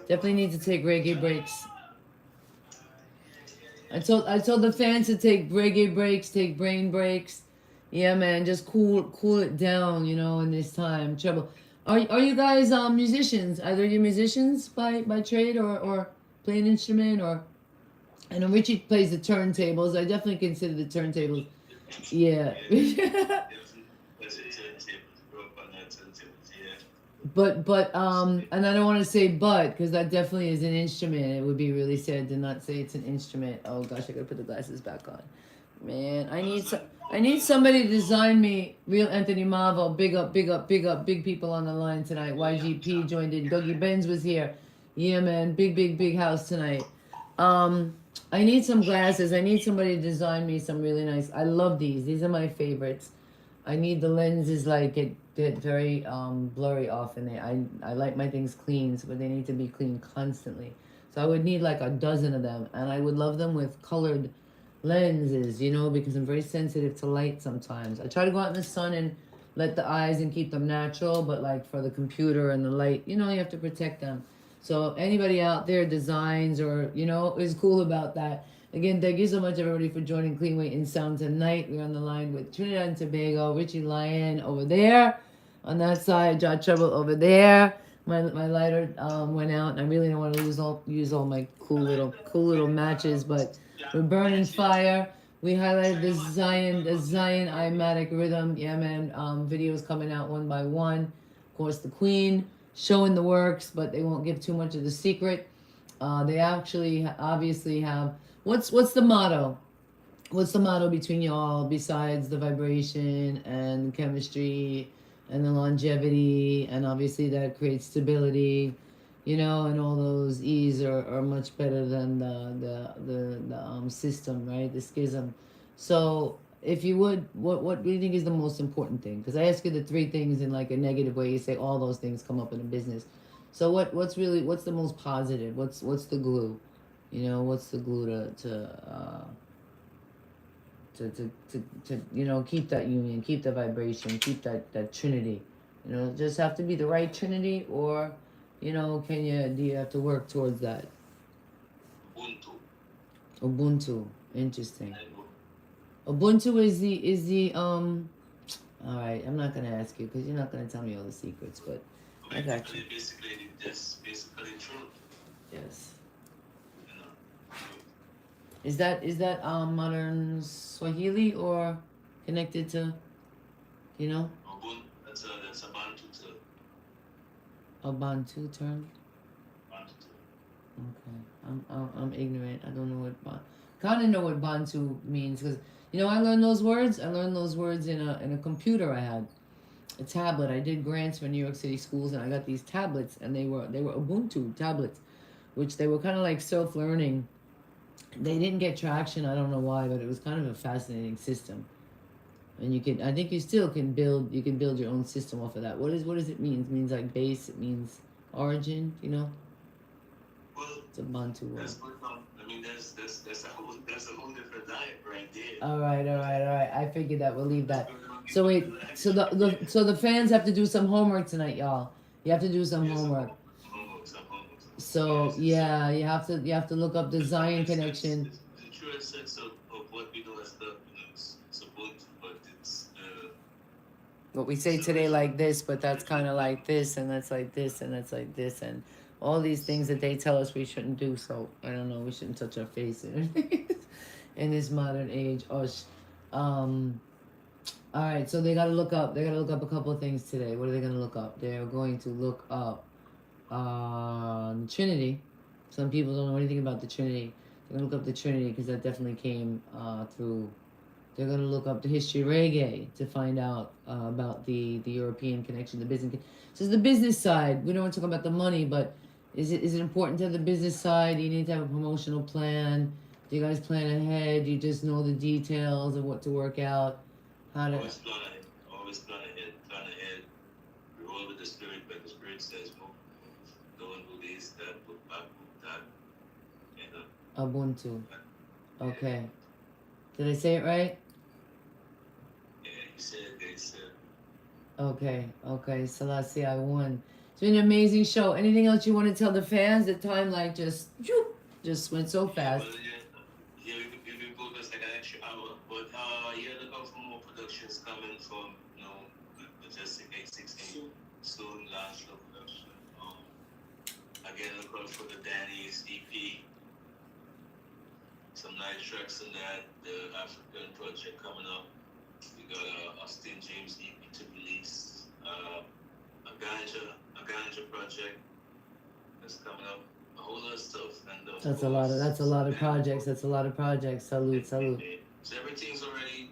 Definitely need to take reggae breaks. I told the fans to take reggae breaks, take brain breaks. Yeah, man, just cool it down, you know, in this time. Treble. Are you guys musicians? Either you musicians by trade or play an instrument or I know Richie plays the turntables. I definitely consider the turntables. Yeah. But and I don't want to say but because that definitely is an instrument. It would be really sad to not say it's an instrument. Oh gosh, I gotta put the glasses back on. Man, I need somebody to design me real Anthony Marvel. Big up, big people on the line tonight. YGP joined in. Dougie Benz was here. Yeah, man, big house tonight. I need some glasses. I need somebody to design me some really nice. I love these. These are my favorites. I need the lenses like get very blurry off in there. I like my things clean, but they need to be clean constantly. So I would need like a dozen of them, and I would love them with colored lenses, you know, because I'm very sensitive to light sometimes. I try to go out in the sun and let the eyes and keep them natural, but like for the computer and the light, you know, you have to protect them. So anybody out there designs or, you know, is cool about that. Again, thank you so much, everybody, for joining CleanWay InSound tonight. We're on the line with Trinidad and Tobago, Richie Lion over there. On that side, Jahtreble over there. My lighter went out, and I really don't want to use all my cool little matches, but we're burning fire. We highlighted the ZionIMaticRiddim. Yeah, man. Videos coming out one by one. Of course, the Queen showing the works, but they won't give too much of the secret. They actually obviously have what's the motto? What's the motto between y'all besides the vibration and chemistry and the longevity and obviously that creates stability you know, and all those E's are much better than the system, right? The schism. So if you would, what do you think is the most important thing? Because I ask you the three things in like a negative way. You say all those things come up in a business. So what's the most positive? What's the glue? You know, what's the glue to you know, keep that union, keep the vibration, keep that trinity. You know, just have to be the right trinity, or you know, do you have to work towards that? Ubuntu. Ubuntu, interesting. And Ubuntu is the all right, I'm not gonna ask you because you're not gonna tell me all the secrets, but I got you. basically just basically truth. Yes. You know. Is that modern Swahili or connected to, you know, Ubuntu, that's a Bantu term. a Bantu term? Bantu term. Okay, I'm ignorant. I don't know what kind of know what Bantu means because you know I learned those words. I learned those words in a computer I had, a tablet. I did grants for New York City schools, and I got these tablets, and they were Ubuntu tablets, which they were kind of like self-learning. They didn't get traction. I don't know why, but it was kind of a fascinating system. And you can, I think you still can build. You can build your own system off of that. What does it mean? It means like base. It means origin. You know. Well, it's a Bantu word. That's good. I mean, that's a whole different diet right there. All right. I figured that. We'll leave that. So wait. So the fans have to do some homework tonight, y'all. You have to do some homework. So yeah, you have to look up the Zion connection. The true sense of what we know as the support, but it's what we say today like this, but that's kind of like this, and that's like this, and that's like this, and all these things that they tell us we shouldn't do. So I don't know, we shouldn't touch our face in this modern age. All right, so they gotta look up. They gotta look up a couple of things today. What are they gonna look up? They're going to look up Trinity. Some people don't know anything about the Trinity. They're gonna look up the Trinity because that definitely came through. They're gonna look up the history of reggae to find out about the European connection, the business. So it's the business side. We don't want to talk about the money, but is it important to have the business side? Do you need to have a promotional plan? Do you guys plan ahead? Do you just know the details of what to work out? How to always plan ahead. Always plan ahead. Plan ahead. Roll with the spirit, but the spirit says move. Don't do this, that, move back, move that. And, Ubuntu. Okay. Did I say it right? Yeah, he said. Okay. Selassie, I won. It's been an amazing show. Anything else you want to tell the fans? The time just went so fast. Yeah, we go just like an extra hour. But look out for more productions coming from, Majestic868. Soon launch the production. Again, look out for the Danny's EP. Some nice tracks in that. The African project coming up. We got Austin James EP to release. A ganja project that's coming up. A whole lot of stuff. And that's a lot of projects. Salute. So everything's already,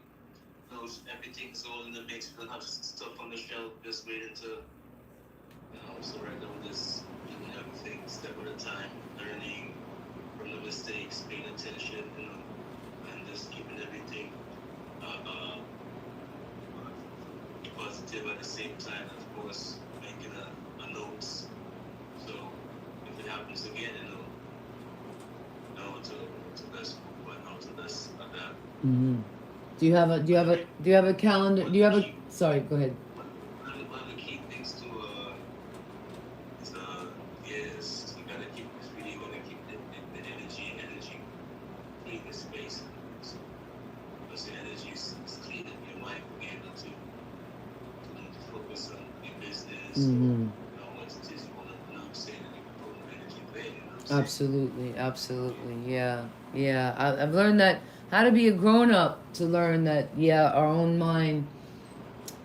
everything's all in the mix. We don't have stuff on the shelf just waiting to, so right now we're just doing everything step at a time, learning from the mistakes, paying attention, and just keeping everything positive at the same time, of course, making a notes. So if it happens again, know to best move, but how to best adapt. Mm-hmm. Do you have a calendar? Sorry, go ahead. One of the key things to is you gotta keep the energy clean the space. So once the energy is clean, your mind will be able to focus on your business. Mm-hmm. What it is you want to say that you can put more energy there. Absolutely. Yeah. I've learned that how to be a grown-up, to learn that our own mind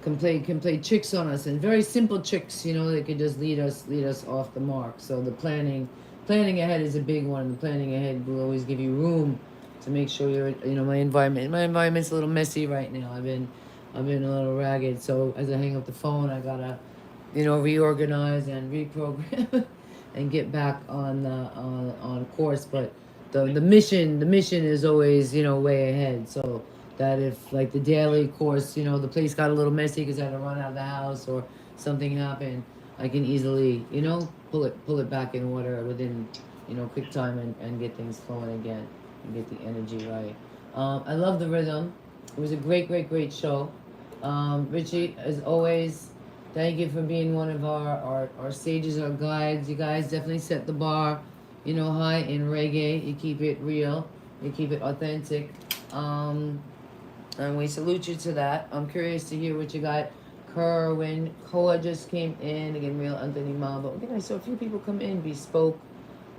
can play tricks on us, and very simple tricks, that could just lead us off the mark. So the planning ahead is a big one. The planning ahead will always give you room to make sure you're my environment's a little messy right now. I've been a little ragged, so as I hang up the phone I gotta reorganize and reprogram and get back on on course. But the mission is always, you know, way ahead. So that if like the daily course, you know, the place got a little messy because I had to run out of the house or something happened, I can easily, you know, pull it back in order within, you know, quick time and get things flowing again and get the energy right. I love the rhythm. It was a great show. Richie, as always, thank you for being one of our sages, our guides. You guys definitely set the bar, you know, high in reggae. You keep it real, you keep it authentic. And we salute you to that. I'm curious to hear what you got. Kerwin, Koa just came in. Again, Real Anthony Ma. But again, I saw a few people come in, Bespoke.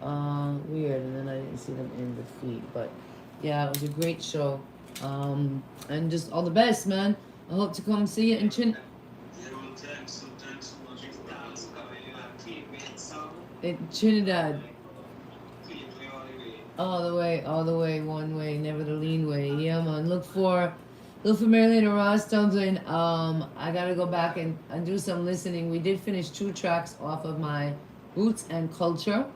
Weird, and then I didn't see them in the feed. But yeah, it was a great show. And just all the best, man. I hope to come see you in Trinidad. All the way, one way, never the lean way. Yeah, man. Look for Marilana Ras Dumpling. I gotta go back and do some listening. We did finish 2 tracks off of my Roots and Culture.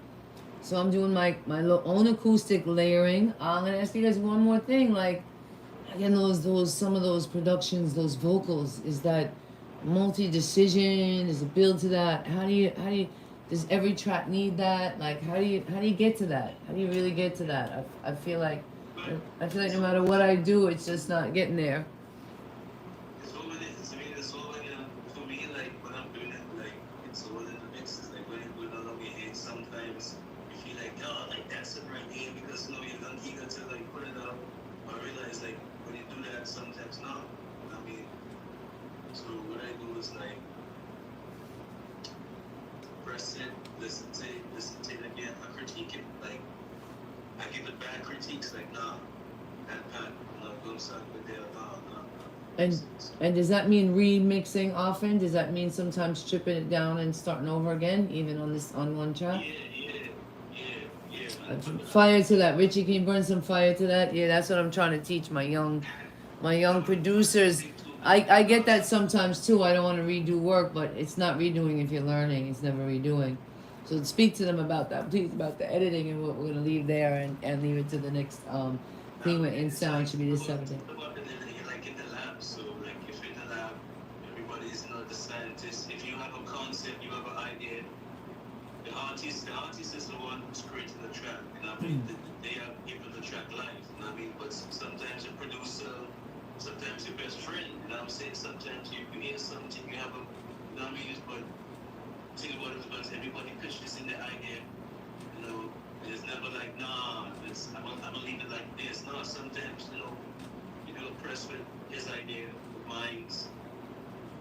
So I'm doing my own acoustic layering. I'm gonna ask you guys one more thing. Like, again, those some of those productions, those vocals, is that multi-decision? Is it build to that? How do you does every track need that? Like, how do you get to that? How do you really get to that? I feel like no matter what I do, it's just not getting there. It's all in it. I mean, it's all in it. For me, like, when I'm doing it, like, it's all in the mixes. Like, when you put it on your head, sometimes you feel like, oh, like, that's a right here, because, you know, you're not eager to, like, put it up. I realize, like, when you do that, sometimes not. I mean, so what I do is, like, press it, listen to it again. I critique it, like, I give it bad critiques, like, nah, that I'm not going to start with that, nah. And does that mean remixing often? Does that mean sometimes stripping it down and starting over again, even on one track? Yeah. Fire to that, Richie. Can you burn some fire to that? Yeah, that's what I'm trying to teach my young producers. I get that sometimes too. I don't want to redo work, but it's not redoing if you're learning. It's never redoing. So speak to them about that, please, about the editing and what we're gonna leave there and leave it to the next CleanWay InSound should be this 17th. Like in the lab, so like if in the lab, everybody is not the scientist. If you have a concept, you have an idea. The artist is the one who's creating the track. You know what I mean? They are giving the track life. You know what I mean? But sometimes your producer, sometimes your best friend. You know what I'm saying? Sometimes you hear something, you have a, you know what I mean? But think about it, because everybody pitches in the idea. You know, it's never like, nah, I'm gonna leave it like this. No, sometimes, you know, you do a press with his idea, with mine's,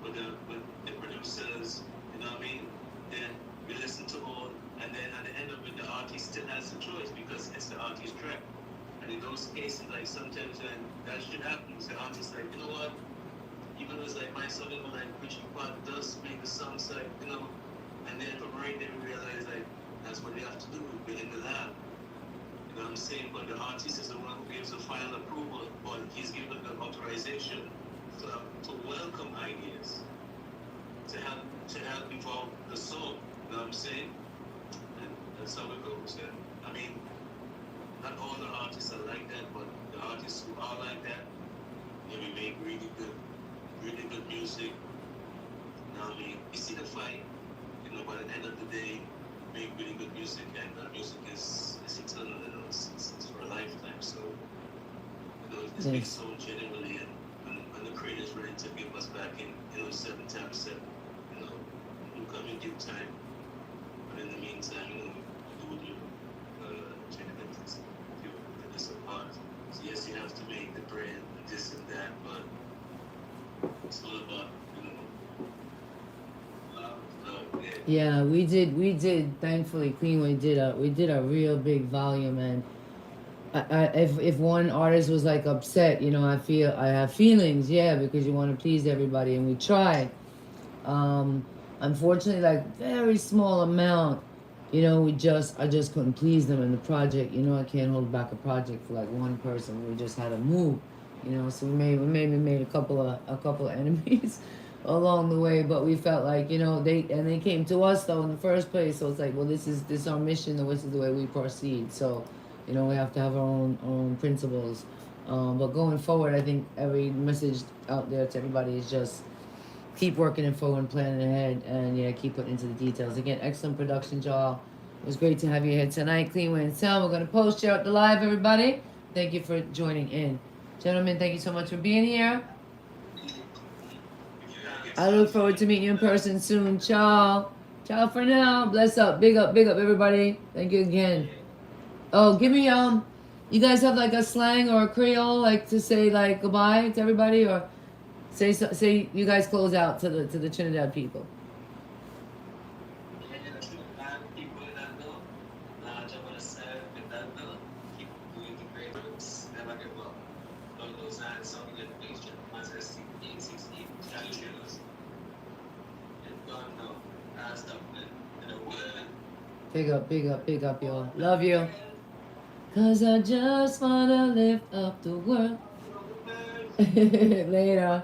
with the producers, you know what I mean? Then we listen to all, and then at the end of it, the artist still has a choice because it's the artist's track. And in those cases, like sometimes when that shit happens, the artist like, you know what? Even though it's like my song, you know, like Richie Part does make the songs like, you know, and then from right there we realize like that's what we have to do. We're in the lab. You know what I'm saying? But the artist is the one who gives the final approval, but he's given the authorization to welcome ideas, to help evolve the song. You know what I'm saying? And that's how it goes. And I mean, not all the artists are like that, but the artists who are like that, they will make really good music. You know what I mean? You see the fight. You know, by the end of the day, make really good music, and that music is eternal. You know, it's for a lifetime. So, you know, it's being sold genuinely, and when the creator is ready to give us back in, you know, 7 times 7, you know, you come in due time. But in the meantime, you know, do what you this apart. So yes, you have to make the bread, this and that, but it's all about, you know, love. Yeah, we did. Thankfully, CleanWay did a real big volume, and if one artist was like upset, you know, I have feelings, yeah, because you want to please everybody, and we tried. Unfortunately, like very small amount, you know, I just couldn't please them in the project. You know, I can't hold back a project for like one person. We just had to move, you know. So we maybe made a couple of enemies, along the way, but we felt like, you know, they came to us though in the first place, so it's like, well, this is our mission, and this is the way we proceed. So, you know, we have to have our own principles. But going forward, I think every message out there to everybody is just keep working it forward and planning ahead, and yeah, keep putting into the details. Again, excellent production, y'all. It was great to have you here tonight. CleanWay and Sound. We're gonna post you out the live, everybody. Thank you for joining in, gentlemen. Thank you so much for being here. I look forward to meeting you in person soon. Ciao. Ciao for now. Bless up. Big up, everybody. Thank you again. Oh, give me, you guys have like a slang or a Creole, like to say like goodbye to everybody, or say you guys close out to the Trinidad people. Big up, y'all. Love you. 'Cause I just wanna lift up the world. Later.